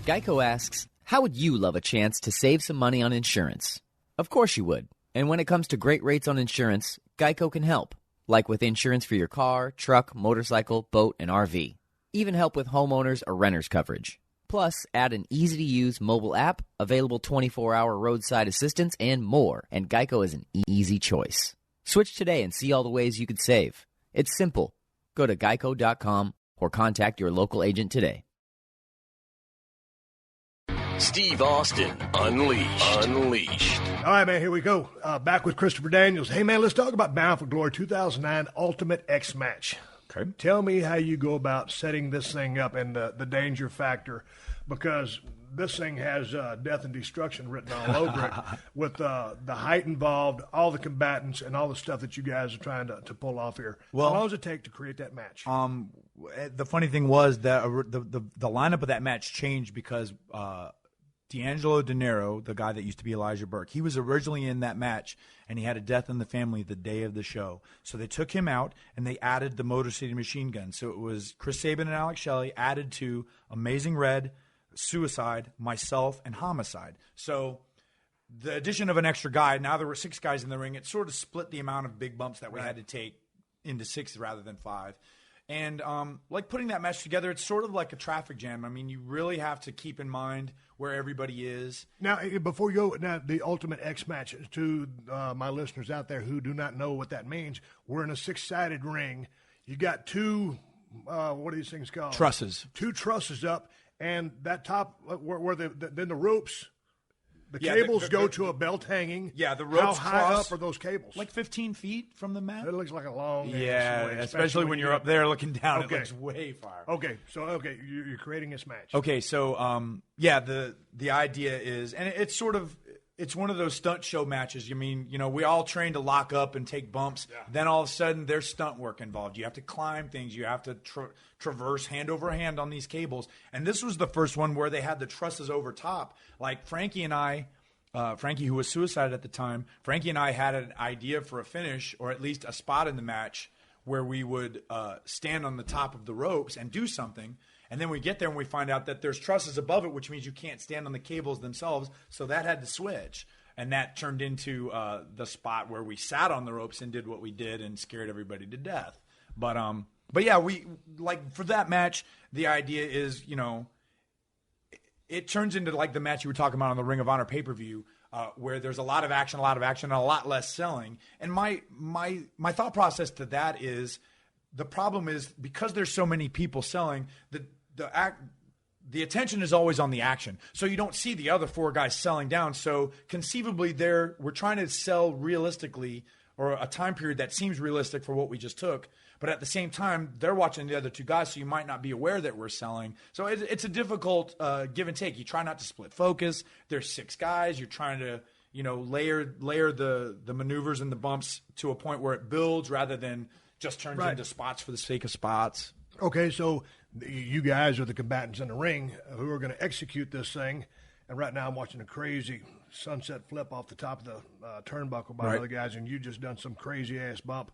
Geico asks, how would you love a chance to save some money on insurance? Of course you would. And when it comes to great rates on insurance, Geico can help. Like with insurance for your car, truck, motorcycle, boat, and RV. Even help with homeowners or renters coverage. Plus, add an easy-to-use mobile app, available 24-hour roadside assistance, and more. And Geico is an easy choice. Switch today and see all the ways you could save. It's simple. Go to geico.com or contact your local agent today. Steve Austin Unleashed. All right, man, here we go. Back with Christopher Daniels. Hey, man, let's talk about Bound for Glory 2009 Ultimate X match. Okay. Tell me how you go about setting this thing up and the danger factor, because this thing has death and destruction written all over it with the height involved, all the combatants, and all the stuff that you guys are trying to pull off here. Well, how long does it take to create that match? The funny thing was that the lineup of that match changed because D'Angelo De Niro, the guy that used to be Elijah Burke, he was originally in that match, and he had a death in the family the day of the show. So they took him out, and they added the Motor City Machine Gun. So it was Chris Sabin and Alex Shelley added to Amazing Red, Suicide, myself, and Homicide. So the addition of an extra guy, now there were 6 guys in the ring, it sort of split the amount of big bumps that we had to take into 6 rather than 5. And like putting that match together, it's sort of like a traffic jam. I mean, you really have to keep in mind where everybody is. Now, before you go, the Ultimate X match, to my listeners out there who do not know what that means, we're in a 6-sided ring. You got 2, what are these things called? Trusses. 2 trusses up, and that top, where then the ropes, the cables go to a belt hanging. Yeah, the ropes How high cross up are those cables? like 15 feet from the mat. It looks like a long. Yeah, especially when you're up there looking down, it looks way far. Okay, so you're creating this match. Okay, so the idea is, and it's one of those stunt show matches. I mean, we all train to lock up and take bumps. Yeah. Then all of a sudden, there's stunt work involved. You have to climb things. You have to traverse hand over hand on these cables. And this was the first one where they had the trusses over top. Like Frankie and I Frankie, who was suicided at the time. Frankie and I had an idea for a finish, or at least a spot in the match, where we would stand on the top of the ropes and do something. And then we get there and we find out that there's trusses above it, which means you can't stand on the cables themselves. So that had to switch. And that turned into the spot where we sat on the ropes and did what we did and scared everybody to death. But yeah, we like for that match, the idea is, it turns into like the match you were talking about on the Ring of Honor pay-per-view, where there's a lot of action, and a lot less selling. And my thought process to that is, the problem is because there's so many people selling, the attention is always on the action. So you don't see the other four guys selling down. So conceivably we're trying to sell realistically, or a time period that seems realistic for what we just took. But at the same time, they're watching the other two guys, so you might not be aware that we're selling. So it's a difficult give and take. You try not to split focus. There's 6 guys. You're trying to, layer the maneuvers and the bumps to a point where it builds rather than just turns into spots for the sake of spots. Okay, so you guys are the combatants in the ring who are going to execute this thing. And right now I'm watching a crazy sunset flip off the top of the turnbuckle by the other guys, and you just done some crazy-ass bump.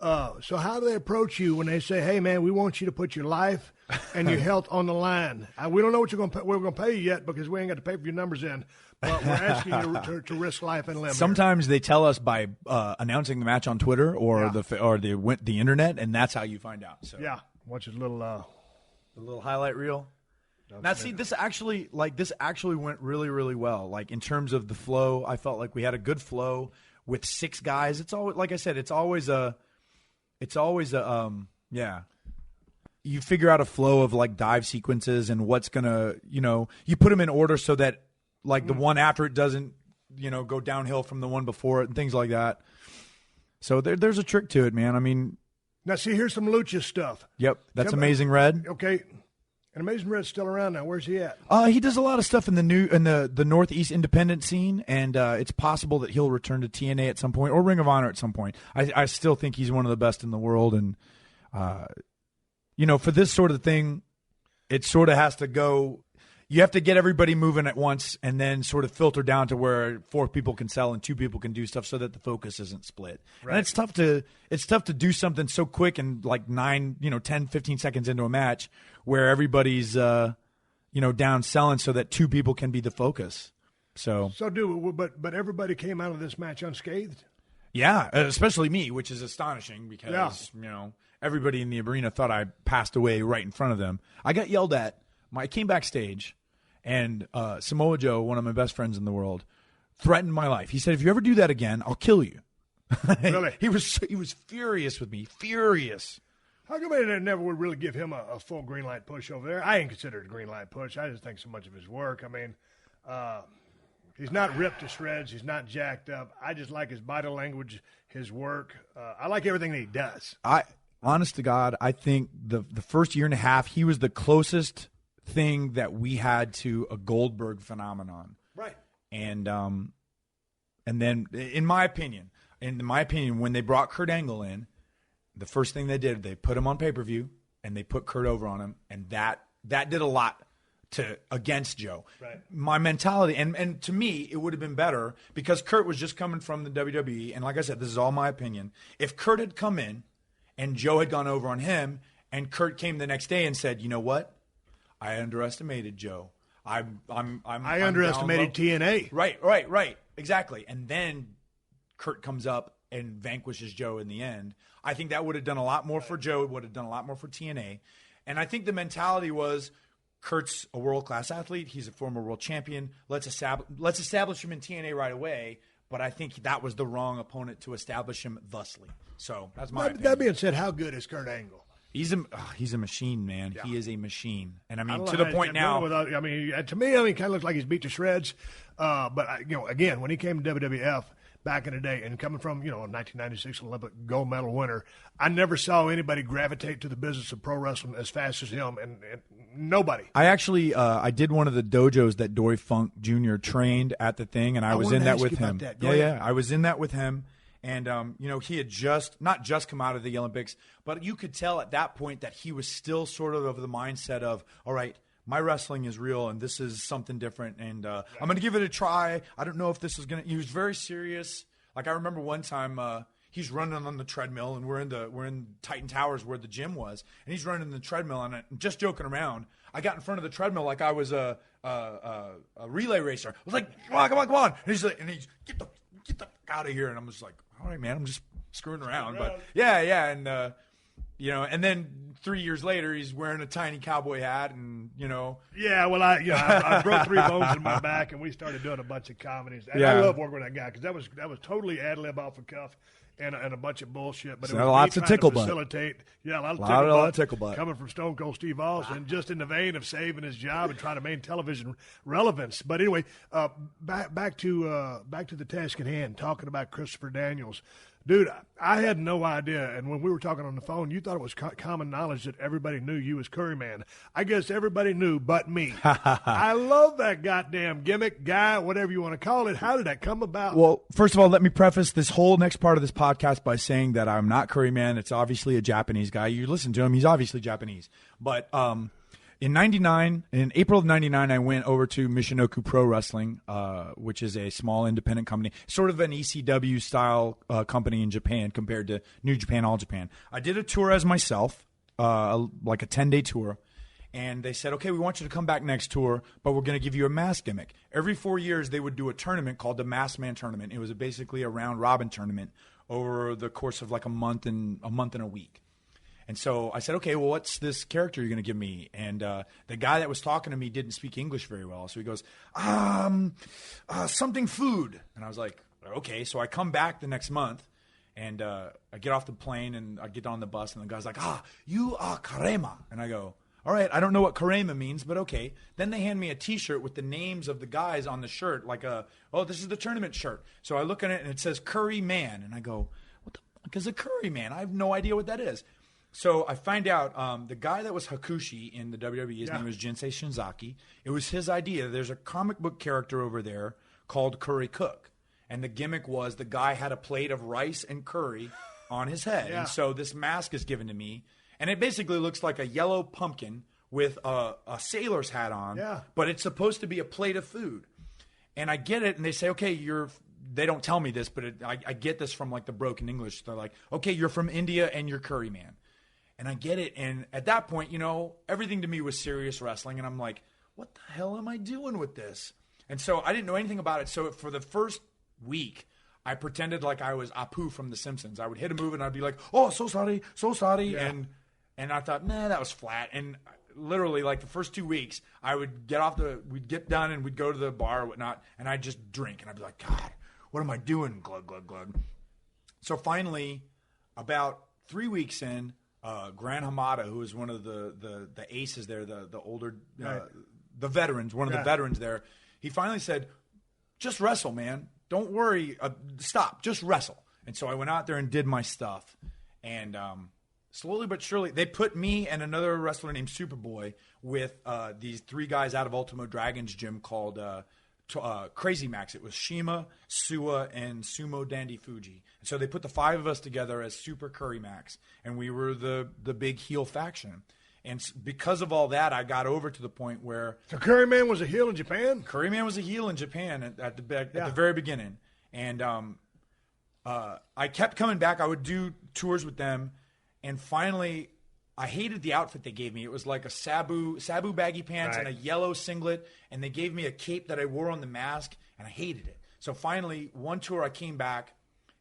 So how do they approach you when they say, hey, man, we want you to put your life and your health on the line? We don't know what we're going to pay you yet because we ain't got the pay-per-view numbers in, but we're asking you to risk life and limb. Sometimes they tell us by announcing the match on Twitter or the internet, and that's how you find out. So. Yeah, watch a little highlight reel. Now, see, this actually went really, really well. Like, in terms of the flow, I felt like we had a good flow with 6 guys. It's always, like I said, it's always a you figure out a flow of like dive sequences and what's gonna, you put them in order so that like the one after it doesn't, go downhill from the one before it and things like that. So there's a trick to it, man. I mean, now see, here's some Lucha stuff. Yep, that's Amazing Red. Okay. And Amazing Red's still around now. Where's he at? He does a lot of stuff in the Northeast independent scene, and it's possible that he'll return to TNA at some point or Ring of Honor at some point. I still think he's one of the best in the world, and for this sort of thing, it sort of has to go. You have to get everybody moving at once, and then sort of filter down to where 4 people can sell and 2 people can do stuff, so that the focus isn't split. Right. And it's tough to do something so quick and like 10, 15 seconds into a match where everybody's down selling, so that 2 people can be the focus. But everybody came out of this match unscathed. Yeah, especially me, which is astonishing because everybody in the arena thought I passed away right in front of them. I got yelled at. I came backstage. And Samoa Joe, one of my best friends in the world, threatened my life. He said, if you ever do that again, I'll kill you. Really? He was furious with me. Furious. How come they never would really give him a full green light push over there? I ain't considered a green light push. I just think so much of his work. I mean, he's not ripped to shreds. He's not jacked up. I just like his body language, his work. I like everything that he does. Honest to God, I think the first year and a half, he was the closest thing that we had to a Goldberg phenomenon. Right. And then in my opinion, when they brought Kurt Angle in, the first thing they did, they put him on pay-per-view and they put Kurt over on him, and that did a lot against Joe. Right. My mentality, and to me, it would have been better because Kurt was just coming from the WWE, and like I said, this is all my opinion. If Kurt had come in and Joe had gone over on him, and Kurt came the next day and said, you know what? I underestimated Joe. I underestimated TNA. Right. Exactly. And then Kurt comes up and vanquishes Joe in the end. I think that would have done a lot more for Joe. It would have done a lot more for TNA. And I think the mentality was, Kurt's a world-class athlete. He's a former world champion. Let's establish him in TNA right away. But I think that was the wrong opponent to establish him thusly. So that's my opinion. That being said, how good is Kurt Angle? He's a machine, man. Yeah. He is a machine, and I mean, to the point now. To me, kind of looks like he's beat to shreds. But again, when he came to WWF back in the day, and coming from a 1996 Olympic gold medal winner, I never saw anybody gravitate to the business of pro wrestling as fast as him, and nobody. I actually I did one of the dojos that Dory Funk Jr. trained at the thing, and I was in that with him. Yeah, I was in that with him. And, he had not just come out of the Olympics, but you could tell at that point that he was still sort of the mindset of, all right, my wrestling is real and this is something different, and I'm going to give it a try. I don't know if this is going to – he was very serious. Like I remember one time he's running on the treadmill, and we're in Titan Towers where the gym was, and he's running the treadmill, and I'm just joking around. I got in front of the treadmill like I was a relay racer. I was like, come on. And he's like, get the out of here. And I'm just like, all right, man, I'm just screwing around. But yeah. And, and then 3 years later, he's wearing a tiny cowboy hat and, Yeah, well, I broke 3 bones in my back, and we started doing a bunch of comedies. And I love working with that guy because that was totally ad-lib off the cuff. And a bunch of bullshit, but it was lots of tickle butt. Facilitate. Yeah, a lot of tickle butt coming from Stone Cold Steve Austin, just in the vein of saving his job and trying to maintain television relevance. But anyway, back to the task at hand, talking about Christopher Daniels. Dude, I had no idea, and when we were talking on the phone, you thought it was common knowledge that everybody knew you as Curry Man. I guess everybody knew but me. I love that goddamn gimmick, guy, whatever you want to call it. How did that come about? Well, first of all, let me preface this whole next part of this podcast by saying that I'm not Curry Man. It's obviously a Japanese guy. You listen to him, he's obviously Japanese. But in April of 99, I went over to Michinoku Pro Wrestling, which is a small independent company, sort of an ECW-style company in Japan compared to New Japan, All Japan. I did a tour as myself, like a 10-day tour, and they said, okay, we want you to come back next tour, but we're going to give you a mask gimmick. Every 4 years, they would do a tournament called the Masked Man Tournament. It was basically a round-robin tournament over the course of like a month and a week. And so I said, okay, well, what's this character you're going to give me? And the guy that was talking to me didn't speak English very well. So he goes, something food. And I was like, okay. So I come back the next month, and I get off the plane, and I get on the bus, and the guy's like, you are Karema. And I go, all right, I don't know what Karema means, but okay. Then they hand me a T-shirt with the names of the guys on the shirt, like this is the tournament shirt. So I look at it, and it says Curry Man. And I go, what the fuck is a Curry Man? I have no idea what that is. So I find out the guy that was Hakushi in the WWE, his name was Jinsei Shinzaki. It was his idea. There's a comic book character over there called Curry Cook. And the gimmick was the guy had a plate of rice and curry on his head. And so this mask is given to me. And it basically looks like a yellow pumpkin with a sailor's hat on. Yeah. But it's supposed to be a plate of food. And I get it, and they say, okay, they don't tell me this, but I get this from like the broken English. They're like, okay, you're from India and you're Curry Man. And I get it. And at that point, everything to me was serious wrestling. And I'm like, what the hell am I doing with this? And so I didn't know anything about it. So for the first week, I pretended like I was Apu from The Simpsons. I would hit a move and I'd be like, oh, so sorry. Yeah. And I thought, nah, that was flat. And literally like the first 2 weeks, I would we'd get done and we'd go to the bar or whatnot. And I'd just drink. And I'd be like, God, what am I doing? Glug, glug, glug. So finally, about 3 weeks in, Gran Hamada, who was one of the aces there, the older, the veterans, one of the veterans there, he finally said, just wrestle, man. Don't worry. Stop. Just wrestle. And so I went out there and did my stuff. And slowly but surely, they put me and another wrestler named Superboy with these 3 guys out of Ultimo Dragon's gym called Crazy Max. It was Shima, Suwa, and Sumo Dandy Fuji. And so they put the 5 of us together as Super Curry Max, and we were the big heel faction. And because of all that, I got over to the point where... So Curry Man was a heel in Japan? Curry Man was a heel in Japan at the very beginning. And I kept coming back. I would do tours with them, and finally... I hated the outfit they gave me. It was like a Sabu baggy pants and a yellow singlet, and they gave me a cape that I wore on the mask, and I hated it. So finally, one tour I came back,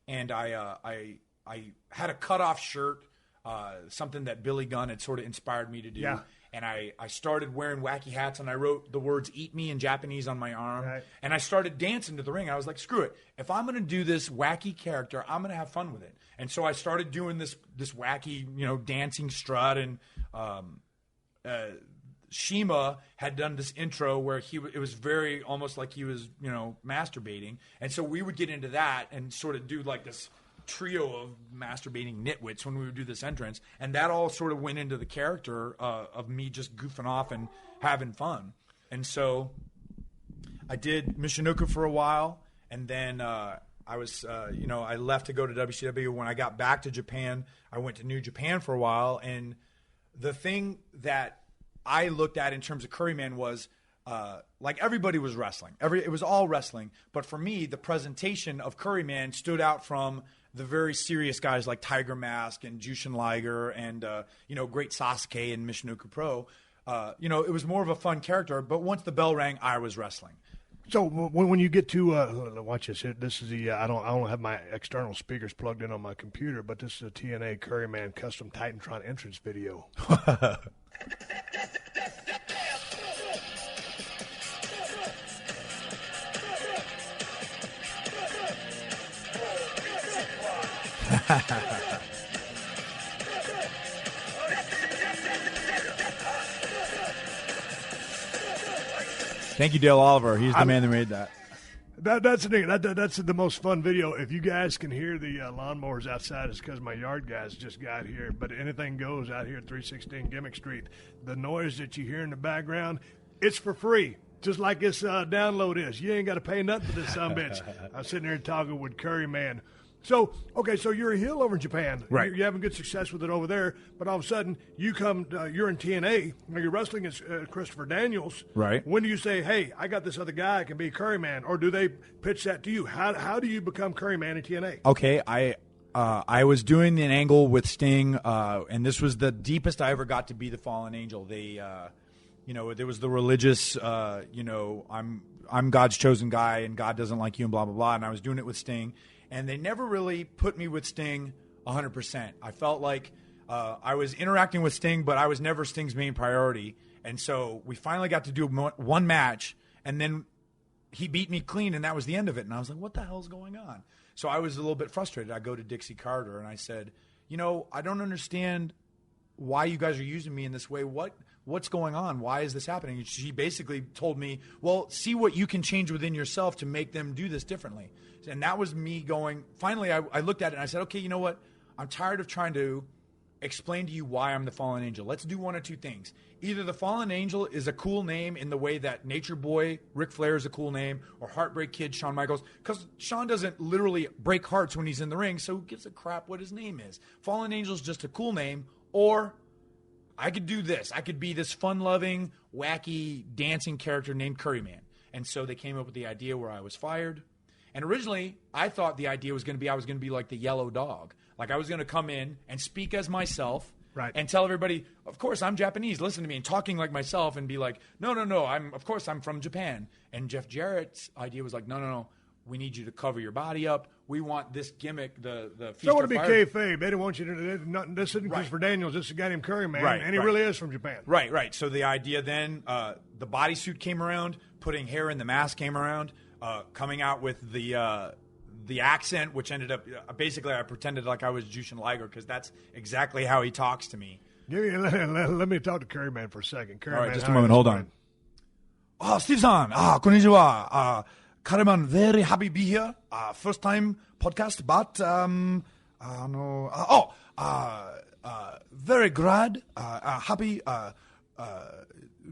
and I had a cutoff shirt, something that Billy Gunn had sort of inspired me to do. Yeah. And I started wearing wacky hats, and I wrote the words "Eat Me" in Japanese on my arm. Right. And I started dancing to the ring. I was like, screw it. If I'm going to do this wacky character, I'm going to have fun with it. And so I started doing this wacky, dancing strut. And Shima had done this intro where it was very almost like he was, masturbating. And so we would get into that and sort of do like this trio of masturbating nitwits when we would do this entrance, and that all sort of went into the character of me just goofing off and having fun. And so I did Michinoku for a while, and then I was I left to go to WCW. When I got back to Japan, I went to New Japan for a while, and the thing that I looked at in terms of Curryman was like everybody was wrestling. It was all wrestling. But for me, the presentation of Curryman stood out from the very serious guys like Tiger Mask and Jushin Liger and, great Sasuke and Michinoku Pro. It was more of a fun character. But once the bell rang, I was wrestling. So when you get to watch this, this is the I don't have my external speakers plugged in on my computer, but this is a TNA Curryman custom Titantron entrance video. Thank you, Dale Oliver. He's the man that made that. That's the most fun video. If you guys can hear the lawnmowers outside, it's because my yard guys just got here. But anything goes out here at 316 Gimmick Street. The noise that you hear in the background, it's for free. Just like this download is. You ain't got to pay nothing for this sumbitch. I'm sitting here talking with Curryman. So you're a heel over in Japan. Right. You're having good success with it over there, but all of a sudden you come, you're in TNA, you're wrestling as Christopher Daniels. Right. When do you say, hey, I got this other guy, I can be Curryman, or do they pitch that to you? How do you become Curryman in TNA? Okay, I was doing an angle with Sting, and this was the deepest I ever got to be the Fallen Angel. They, there was the religious, I'm God's chosen guy, and God doesn't like you, and blah, blah, blah, and I was doing it with Sting. And they never really put me with Sting 100%. I felt like I was interacting with Sting, but I was never Sting's main priority. And so we finally got to do one match, and then he beat me clean, and that was the end of it. And I was like, what the hell is going on? So I was a little bit frustrated. I go to Dixie Carter, and I said, I don't understand why you guys are using me in this way. What's going on? Why is this happening? And she basically told me, well, see what you can change within yourself to make them do this differently. And that was me going, finally, I looked at it and I said, okay, you know what? I'm tired of trying to explain to you why I'm the Fallen Angel. Let's do one of two things. Either the Fallen Angel is a cool name in the way that Nature Boy, Ric Flair is a cool name, or Heartbreak Kid, Shawn Michaels, because Shawn doesn't literally break hearts when he's in the ring, so who gives a crap what his name is? Fallen Angel is just a cool name, or I could do this. I could be this fun-loving, wacky, dancing character named Curryman. And so they came up with the idea where I was fired. And originally, I thought the idea was going to be I was going to be like the yellow dog. Like I was going to come in and speak as myself, right, and tell everybody, of course, I'm Japanese, listen to me, and talking like myself and be like, no, I'm from Japan. And Jeff Jarrett's idea was like, no, we need you to cover your body up. We want this gimmick, the Feast So it would be Fire. kayfabe. They didn't want you to, this isn't Christopher Daniels, this is a guy named Curryman, and he right. really is from Japan. Right. So the idea then, the bodysuit came around, putting hair in the mask came around, coming out with the accent, which ended up basically I pretended like I was Jushin Liger because that's exactly how he talks to me. Let me talk to Curryman for a second. Curryman, all right, just a moment. Hold on. Steve-san, konnichiwa. Curryman, very happy to be here. First time podcast, but very glad, happy.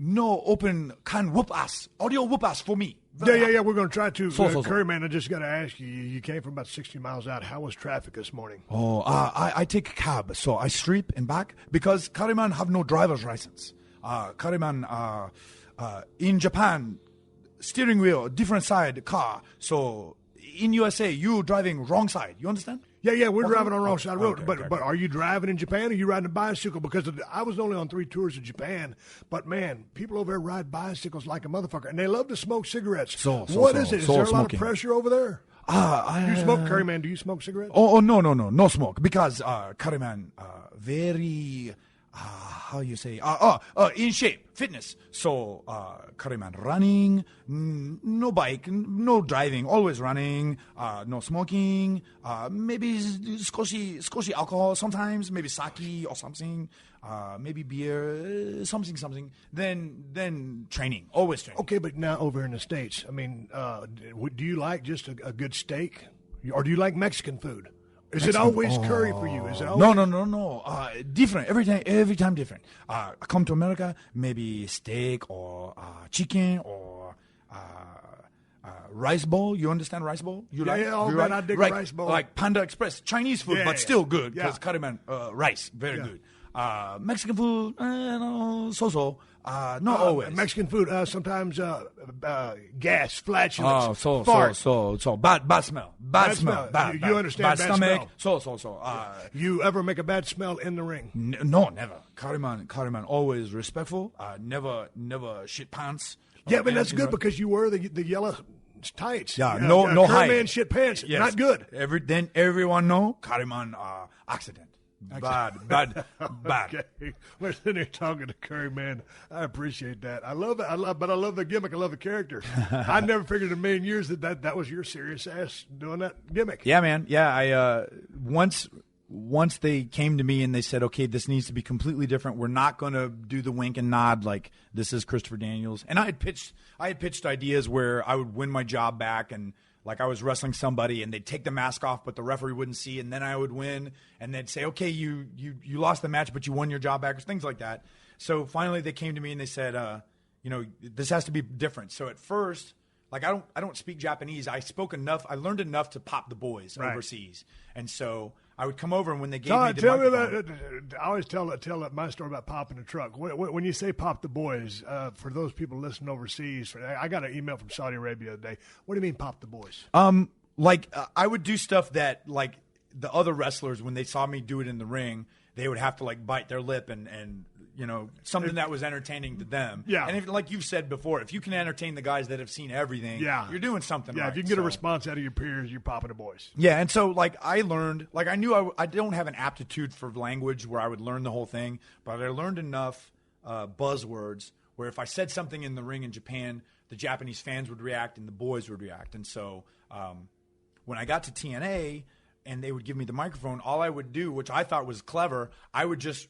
No open can whoop ass, audio whoop ass for me. Yeah. We're going to try to. Curryman, I just got to ask you. You came from about 60 miles out. How was traffic this morning? I take a cab, so I strip and back because Curryman have no driver's license. Curryman, in Japan, steering wheel different side car. So in USA, you driving wrong side. You understand? Yeah, we're driving on the wrong side of the road. Okay, but are you driving in Japan or are you riding a bicycle? Because I was only on 3 tours of Japan, but man, people over there ride bicycles like a motherfucker, and they love to smoke cigarettes. What is it? Is there a lot of pressure over there? You smoke, Curryman? Do you smoke cigarettes? No smoke because Curryman very how you say in shape, fitness. So Curryman running, no bike, no driving, always running, no smoking, maybe skoshi alcohol sometimes, maybe sake or something, maybe beer, something. Then training, always training. Okay, but now over in the States, I mean, do you like just a good steak, or do you like Mexican food? Is it always curry for you? Is it always... No. Different. Every time different. I come to America, maybe steak or chicken or rice bowl. You understand rice bowl? Man, I dig rice bowl. Like Panda Express, Chinese food, but still good because Curryman rice, very good. Mexican food, no, so-so. Not always. Mexican food, sometimes gas, flatulence, so bad smell. Bad smell. You understand bad stomach. smell? You ever make a bad smell in the ring? No, never. Kariman, always respectful. Never shit pants. Yeah, but that's good because you wear the yellow tights. Yeah, no high. Man shit pants. Yes. Not good. Then everyone know Kariman accident. Bad. Okay. We're sitting here talking to Curry, man. I appreciate that. I love it. But I love the gimmick. I love the character. I never figured in a million years that was your serious ass doing that gimmick. Yeah, man. Yeah, I once they came to me and they said, okay, this needs to be completely different. We're not going to do the wink and nod like this is Christopher Daniels. And I had pitched ideas where I would win my job back and like I was wrestling somebody and they'd take the mask off, but the referee wouldn't see, and then I would win, and they'd say, okay, you lost the match, but you won your job back, or things like that. So finally they came to me and they said, this has to be different. So at first, like I don't speak Japanese. I learned enough to pop the boys overseas. And so I would come over, and when they gave me the microphone, I always tell my story about popping the truck. When you say pop the boys, for those people listening overseas, I got an email from Saudi Arabia the other day. What do you mean pop the boys? I would do stuff that like the other wrestlers, when they saw me do it in the ring, they would have to like bite their lip and something that was entertaining to them. Yeah. And if, like you've said before, if you can entertain the guys that have seen everything, you're doing something right. Yeah, if you can get a response out of your peers, you're popping the boys. Yeah, and so like I learned, like I knew I don't have an aptitude for language where I would learn the whole thing, but I learned enough buzzwords where if I said something in the ring in Japan, the Japanese fans would react and the boys would react. And so when I got to TNA and they would give me the microphone, all I would do, which I thought was clever, I would just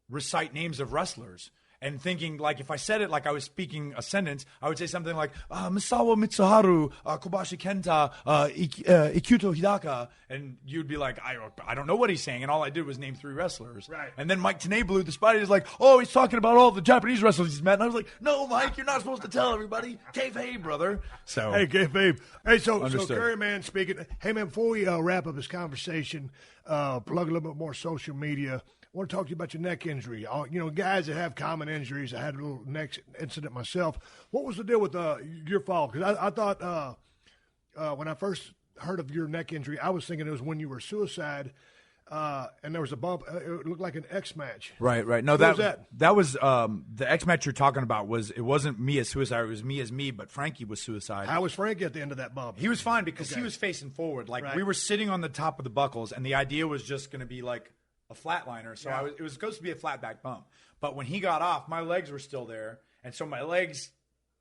recite names of wrestlers, and thinking like if I said it like I was speaking a sentence, I would say something like Misawa Mitsuharu, Kobashi Kenta, Ikuto Hidaka, and you'd be like, I don't know what he's saying, and all I did was name 3 wrestlers. Right. And then Mike Tenay blew the spot. He's like, oh, he's talking about all the Japanese wrestlers he's met, and I was like, no, Mike, you're not supposed to tell everybody. Kayfabe, brother. So hey, kayfabe. Hey, so Curry, man, speaking. Hey, man, before we wrap up this conversation, plug a little bit more social media. I want to talk to you about your neck injury. Guys that have common injuries. I had a little neck incident myself. What was the deal with your fall? Because I thought when I first heard of your neck injury, I was thinking it was when you were suicide, and there was a bump. It looked like an X match. Right. No, what that was the X match you're talking about. It wasn't me as suicide. It was me as me, but Frankie was suicide. How was Frankie at the end of that bump? He was fine because he was facing forward. Like we were sitting on the top of the buckles, and the idea was just going to be like a flatliner, so it was supposed to be a flat back bump. But when he got off, my legs were still there, and so my legs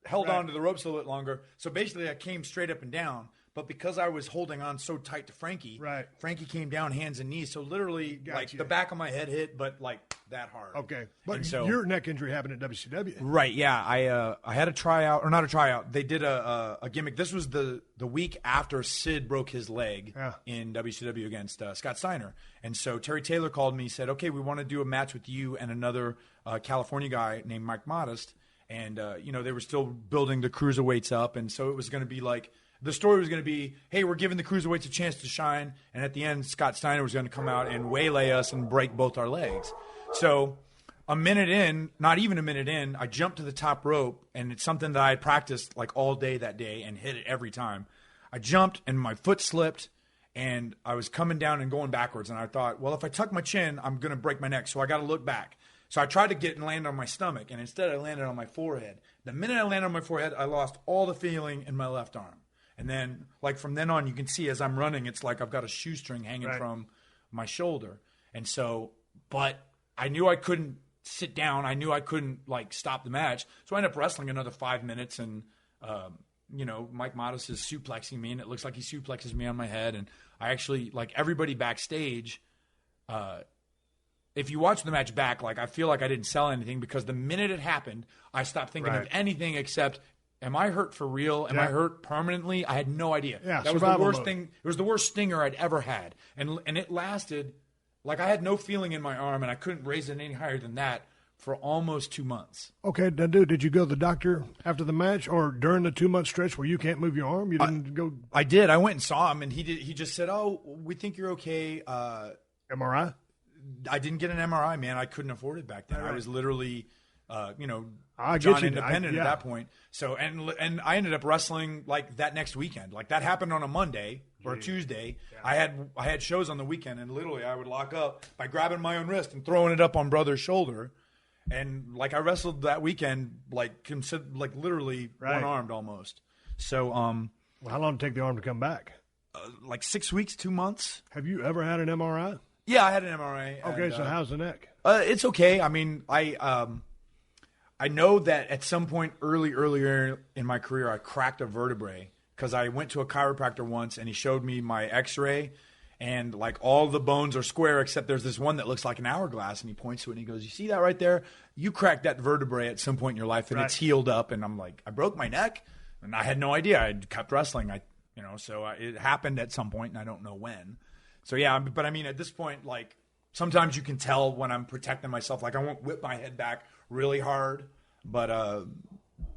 held on to the ropes a little bit longer. So basically, I came straight up and down. But because I was holding on so tight to Frankie, Frankie came down hands and knees. So literally, the back of my head hit, but like that hard. Okay. But your neck injury happened at WCW. Right, yeah. I had a tryout, or not a tryout. They did a gimmick. This was the week after Sid broke his leg in WCW against Scott Steiner. And so Terry Taylor called me, said, okay, we want to do a match with you and another California guy named Mike Modest. And, they were still building the cruiserweights up. And so it was going to be like, the story was going to be, hey, we're giving the cruiserweights a chance to shine. And at the end, Scott Steiner was going to come out and waylay us and break both our legs. So a minute in, not even a minute in, I jumped to the top rope. And it's something that I had practiced like all day that day and hit it every time. I jumped and my foot slipped. And I was coming down and going backwards. And I thought, well, if I tuck my chin, I'm going to break my neck. So I got to look back. So I tried to get and land on my stomach. And instead, I landed on my forehead. The minute I landed on my forehead, I lost all the feeling in my left arm. And then, like, from then on, you can see as I'm running, it's like I've got a shoestring hanging from my shoulder. And so, but I knew I couldn't sit down. I knew I couldn't, like, stop the match. So I ended up wrestling another 5 minutes. And, Mike Modest is suplexing me, and it looks like he suplexes me on my head. And I actually, like, everybody backstage, if you watch the match back, like, I feel like I didn't sell anything because the minute it happened, I stopped thinking of anything except, am I hurt for real? Am I hurt permanently? I had no idea. Yeah, that was the worst thing. It was the worst stinger I'd ever had. And it lasted, like I had no feeling in my arm, and I couldn't raise it any higher than that for almost 2 months. Okay, now, dude, did you go to the doctor after the match or during the 2 month stretch where you can't move your arm? You didn't go? I did. I went and saw him, and he just said, oh, we think you're okay. MRI? I didn't get an MRI, man. I couldn't afford it back then. Right. I was literally, John Independent at that point. So, and I ended up wrestling like that next weekend. Like that happened on a Monday or a Tuesday. Yeah. I had shows on the weekend, and literally I would lock up by grabbing my own wrist and throwing it up on brother's shoulder. And like I wrestled that weekend, like literally one-armed almost. So, well, how long did it take the arm to come back? Like 6 weeks, 2 months. Have you ever had an MRI? Yeah, I had an MRI. Okay, and, so how's the neck? It's okay. I mean, I know that at some point earlier in my career, I cracked a vertebrae because I went to a chiropractor once and he showed me my X-ray, and like all the bones are square except there's this one that looks like an hourglass, and he points to it and he goes, "You see that right there? You cracked that vertebrae at some point in your life, and it's healed up." And I'm like, I broke my neck, and I had no idea. I kept wrestling. So it happened at some point, and I don't know when. So yeah, but I mean, at this point, like sometimes you can tell when I'm protecting myself. Like I won't whip my head back really hard, but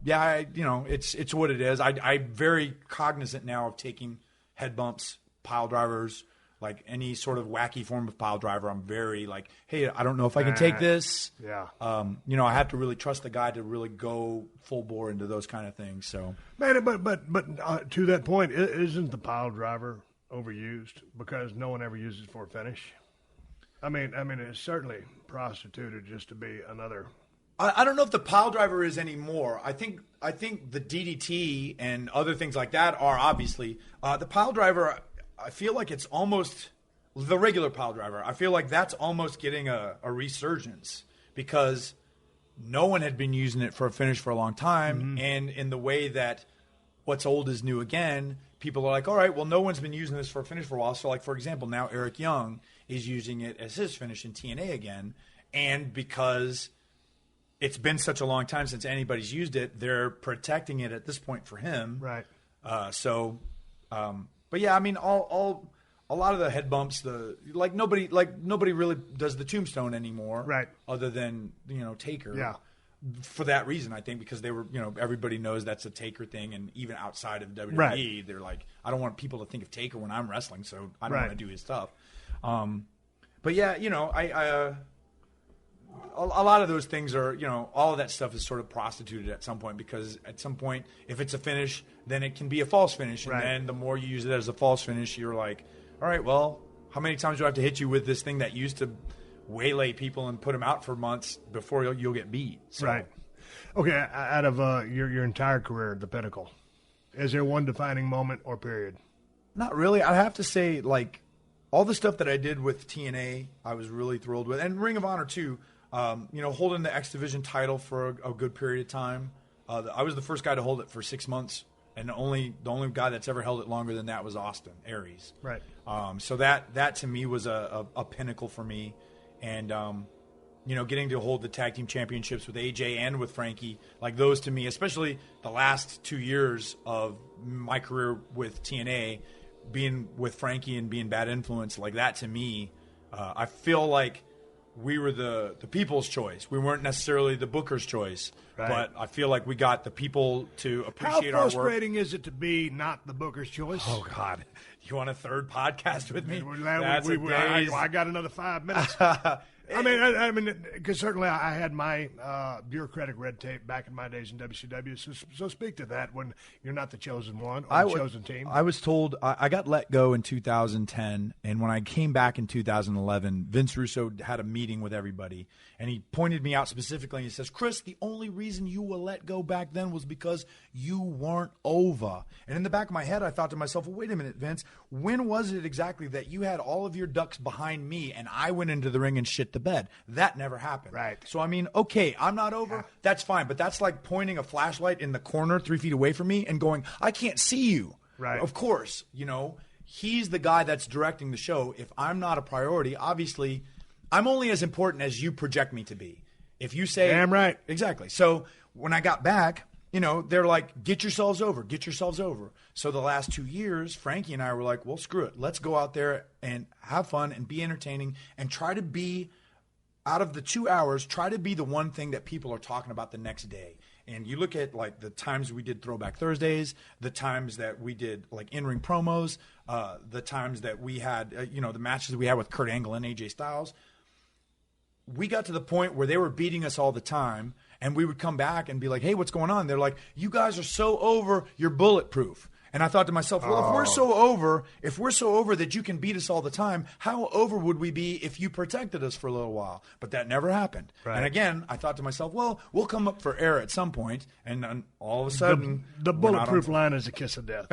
yeah, it's what it is. I'm very cognizant now of taking head bumps, pile drivers, like any sort of wacky form of pile driver. I'm very like, hey, I don't know if I can take this. Yeah. I have to really trust the guy to really go full bore into those kind of things. So, man, but to that point, isn't the pile driver overused because no one ever uses it for a finish? I mean, it's certainly prostituted just to be another. I don't know if the pile driver is anymore. I think the DDT and other things like that are obviously the pile driver. I feel like it's almost the regular pile driver. I feel like that's almost getting a resurgence because no one had been using it for a finish for a long time. Mm-hmm. And in the way that what's old is new again, people are like, all right, well, no one's been using this for a finish for a while. So, like, for example, now Eric Young is using it as his finish in TNA again. And because it's been such a long time since anybody's used it, they're protecting it at this point for him. Right. But yeah, I mean, a lot of the head bumps, nobody really does the tombstone anymore, right? Other than Taker, yeah. For that reason, I think because they were, everybody knows that's a Taker thing, and even outside of WWE, right. They're like, I don't want people to think of Taker when I'm wrestling, so I don't want to do his stuff. But yeah, a lot of those things are, all of that stuff is sort of prostituted at some point because at some point, if it's a finish, then it can be a false finish. And then the more you use it as a false finish, you're like, all right, well, how many times do I have to hit you with this thing that used to waylay people and put them out for months before you'll get beat? So. Right. Okay, out of your entire career, the pinnacle, is there one defining moment or period? Not really. I have to say, like, all the stuff that I did with TNA, I was really thrilled with. And Ring of Honor, too. Holding the X Division title for a good period of time. I was the first guy to hold it for 6 months, and the only guy that's ever held it longer than that was Austin Aries. Right. So that to me was a pinnacle for me, and getting to hold the tag team championships with AJ and with Frankie, like those to me, especially the last 2 years of my career with TNA, being with Frankie and being Bad Influence, like that to me, I feel like we were the people's choice. We weren't necessarily the booker's choice, but I feel like we got the people to appreciate our work. How frustrating is it to be not the booker's choice? Oh, God. You want a third podcast with me? I got another 5 minutes. I mean, because certainly I had my bureaucratic red tape back in my days in WCW. So speak to that when you're not the chosen one or the chosen team. I was told I got let go in 2010, and when I came back in 2011, Vince Russo had a meeting with everybody, and he pointed me out specifically, and he says, Chris, the only reason you were let go back then was because you weren't over. And in the back of my head, I thought to myself, well, wait a minute, Vince, when was it exactly that you had all of your ducks behind me and I went into the ring and shit the bed? That never happened. Right. So, I mean, okay, I'm not over. Yeah. That's fine. But that's like pointing a flashlight in the corner 3 feet away from me and going, I can't see you. Right. Of course, he's the guy that's directing the show. If I'm not a priority, obviously, I'm only as important as you project me to be. If you say... Damn right. Exactly. So, when I got back... they're like, get yourselves over. So the last 2 years, Frankie and I were like, well, screw it. Let's go out there and have fun and be entertaining and try to be, out of the 2 hours, try to be the one thing that people are talking about the next day. And you look at, like, the times we did Throwback Thursdays, the times that we did, like, in-ring promos, the times that we had, the matches we had with Kurt Angle and AJ Styles. we got to the point where they were beating us all the time, and we would come back and be like, hey, what's going on? They're like, you guys are so over, you're bulletproof. And I thought to myself, well, if we're so over that you can beat us all the time, how over would we be if you protected us for a little while? But that never happened. Right. And again, I thought to myself, well, we'll come up for air at some point, and then all of a sudden, the bulletproof line is a kiss of death.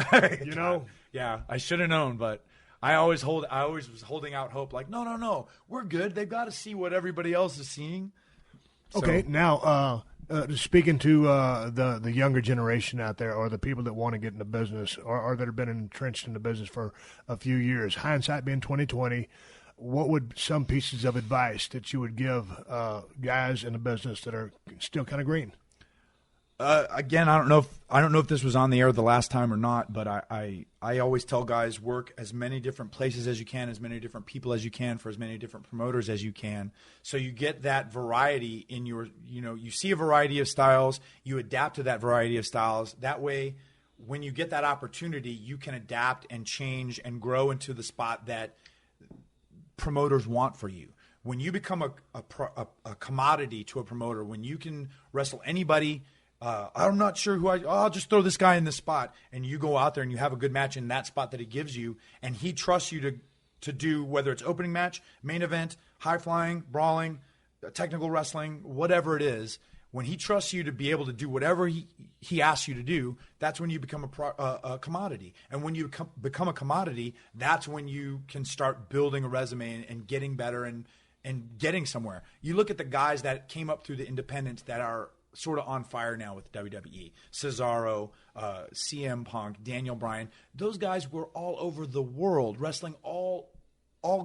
You know? Yeah, I should have known, but I always was holding out hope. Like, no, we're good. They've got to see what everybody else is seeing. So, okay, now. Speaking to the younger generation out there, or the people that want to get into business, or that have been entrenched in the business for a few years, hindsight being 2020, what would some pieces of advice that you would give guys in the business that are still kind of green? Again, I don't know if this was on the air the last time or not, but I always tell guys, work as many different places as you can, as many different people as you can, for as many different promoters as you can, so you get that variety in your, you see a variety of styles, you adapt to that variety of styles. That way, when you get that opportunity, you can adapt and change and grow into the spot that promoters want for you. When you become a commodity to a promoter, when you can wrestle anybody, I'm not sure I'll just throw this guy in this spot, and you go out there and you have a good match in that spot that he gives you, and he trusts you to do, whether it's opening match, main event, high flying, brawling, technical wrestling, whatever it is. When he trusts you to be able to do whatever he asks you to do, that's when you become a commodity. And when you become a commodity, that's when you can start building a resume and getting better and getting somewhere. You look at the guys that came up through the independents that are sort of on fire now with WWE. Cesaro, CM Punk, Daniel Bryan. Those guys were all over the world, wrestling all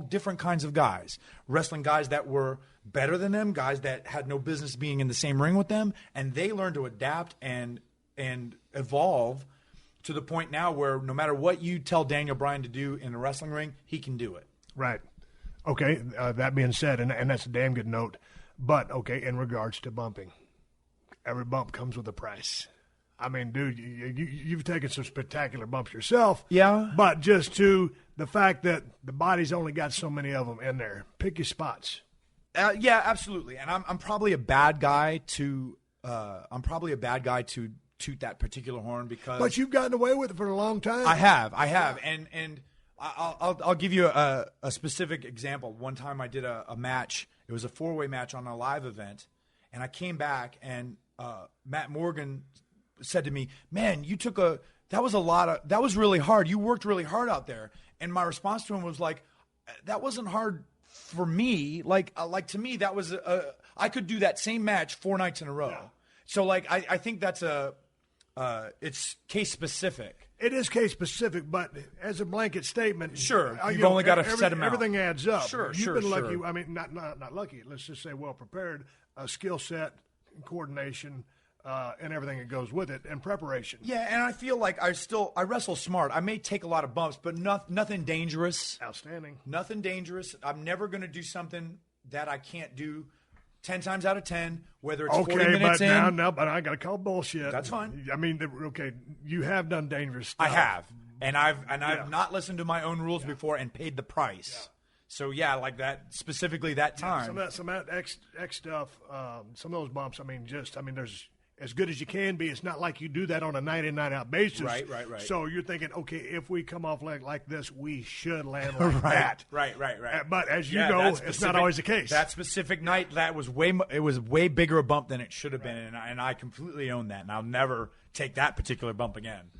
different kinds of guys. Wrestling guys that were better than them, guys that had no business being in the same ring with them, and they learned to adapt and evolve to the point now where no matter what you tell Daniel Bryan to do in the wrestling ring, he can do it. Right. Okay, that being said, and that's a damn good note, but, okay, in regards to bumping, every bump comes with a price. I mean, dude, you've taken some spectacular bumps yourself. Yeah. But just to the fact that the body's only got so many of them in there. Pick your spots. Yeah, absolutely. And I'm probably a bad guy to toot that particular horn because. But you've gotten away with it for a long time. I have, and I'll give you a specific example. One time I did a match. It was a 4-way match on a live event, and I came back and Matt Morgan said to me, "Man, that was really hard. You worked really hard out there." And my response to him was like, "That wasn't hard for me. Like to me, that was I could do that same match 4 nights in a row." Yeah. So I think that's it's case specific. It is case specific, but as a blanket statement, sure, you've only got a set amount. Everything adds up. Sure, You've been lucky. I mean, not lucky. Let's just say well prepared. Skill set, coordination, and everything that goes with it, and preparation. Yeah, and I feel like I wrestle smart. I may take a lot of bumps, but nothing dangerous. Outstanding. Nothing dangerous. I'm never going to do something that I can't do 10 times out of 10, whether it's 40 minutes in. But I got to call bullshit. That's fine. I mean, okay, you have done dangerous stuff. I have, and I've not listened to my own rules before and paid the price. Yeah. So yeah, like that specifically that time. Some of that X stuff, some of those bumps. There's as good as you can be. It's not like you do that on a night in, night out basis. Right. So you're thinking, okay, if we come off like this, we should land like that. Right. But as you go, it's not always the case. That specific night, it was way bigger a bump than it should have been, and I completely own that, and I'll never take that particular bump again.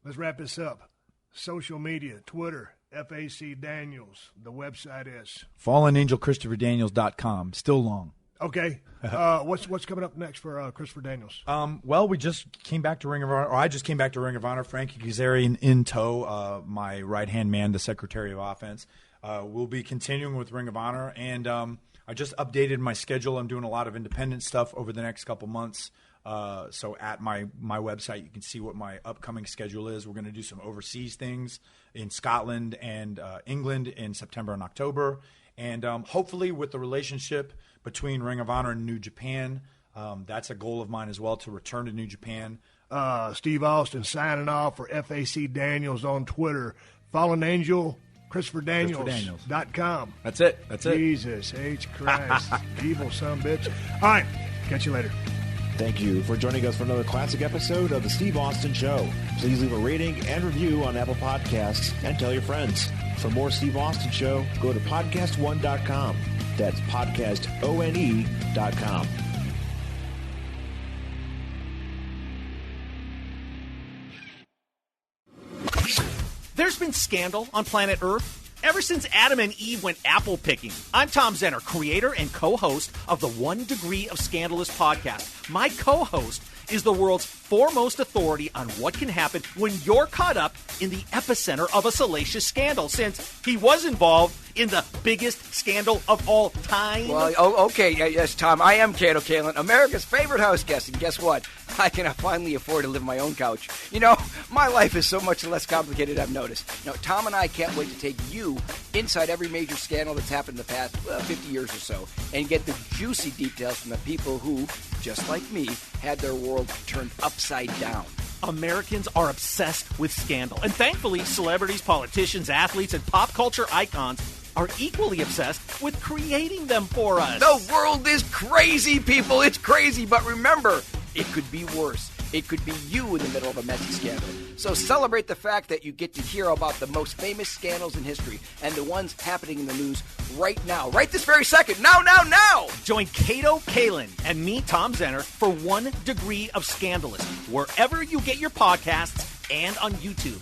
Let's wrap this up. Social media, Twitter. FAC Daniels. The website is FallenAngelChristopherDaniels.com. Still long. Okay. What's coming up next for Christopher Daniels? Well, we just came back to Ring of Honor, or I just came back to Ring of Honor. Frankie Kazarian in tow, my right-hand man, the Secretary of Offense. We'll be continuing with Ring of Honor, and I just updated my schedule. I'm doing a lot of independent stuff over the next couple months. So at my website, you can see what my upcoming schedule is. We're going to do some overseas things in Scotland and England in September and October. And hopefully with the relationship between Ring of Honor and New Japan, that's a goal of mine as well, to return to New Japan. Steve Austin signing off for FAC Daniels on Twitter. Fallen Angel ChristopherDaniels.com. That's it. Jesus H. Christ. Evil son of a bitch. All right. Catch you later. Thank you for joining us for another classic episode of The Steve Austin Show. Please leave a rating and review on Apple Podcasts and tell your friends. For more Steve Austin Show, go to PodcastOne.com. That's PodcastOne.com. There's been scandal on planet Earth ever since Adam and Eve went apple picking. I'm Tom Zenner, creator and co-host of the 1 Degree of Scandalous podcast. My co-host is the world's foremost authority on what can happen when you're caught up in the epicenter of a salacious scandal, since he was involved in the biggest scandal of all time. Well, okay, yes, Tom, I am Kato Kalin, America's favorite house guest, and guess what? I can finally afford to live on my own couch. You know, my life is so much less complicated, I've noticed. You know, Tom and I can't wait to take you inside every major scandal that's happened in the past 50 years or so, and get the juicy details from the people who, just like me, had their world turned upside down. Americans are obsessed with scandal, and thankfully, celebrities, politicians, athletes, and pop culture icons are equally obsessed with creating them for us. The world is crazy, people. It's crazy, but remember, it could be worse. It could be you in the middle of a messy scandal. So celebrate the fact that you get to hear about the most famous scandals in history and the ones happening in the news right now. Right this very second. Now! Join Kato Kalin and me, Tom Zenner, for 1 Degree of Scandalous, wherever you get your podcasts and on YouTube.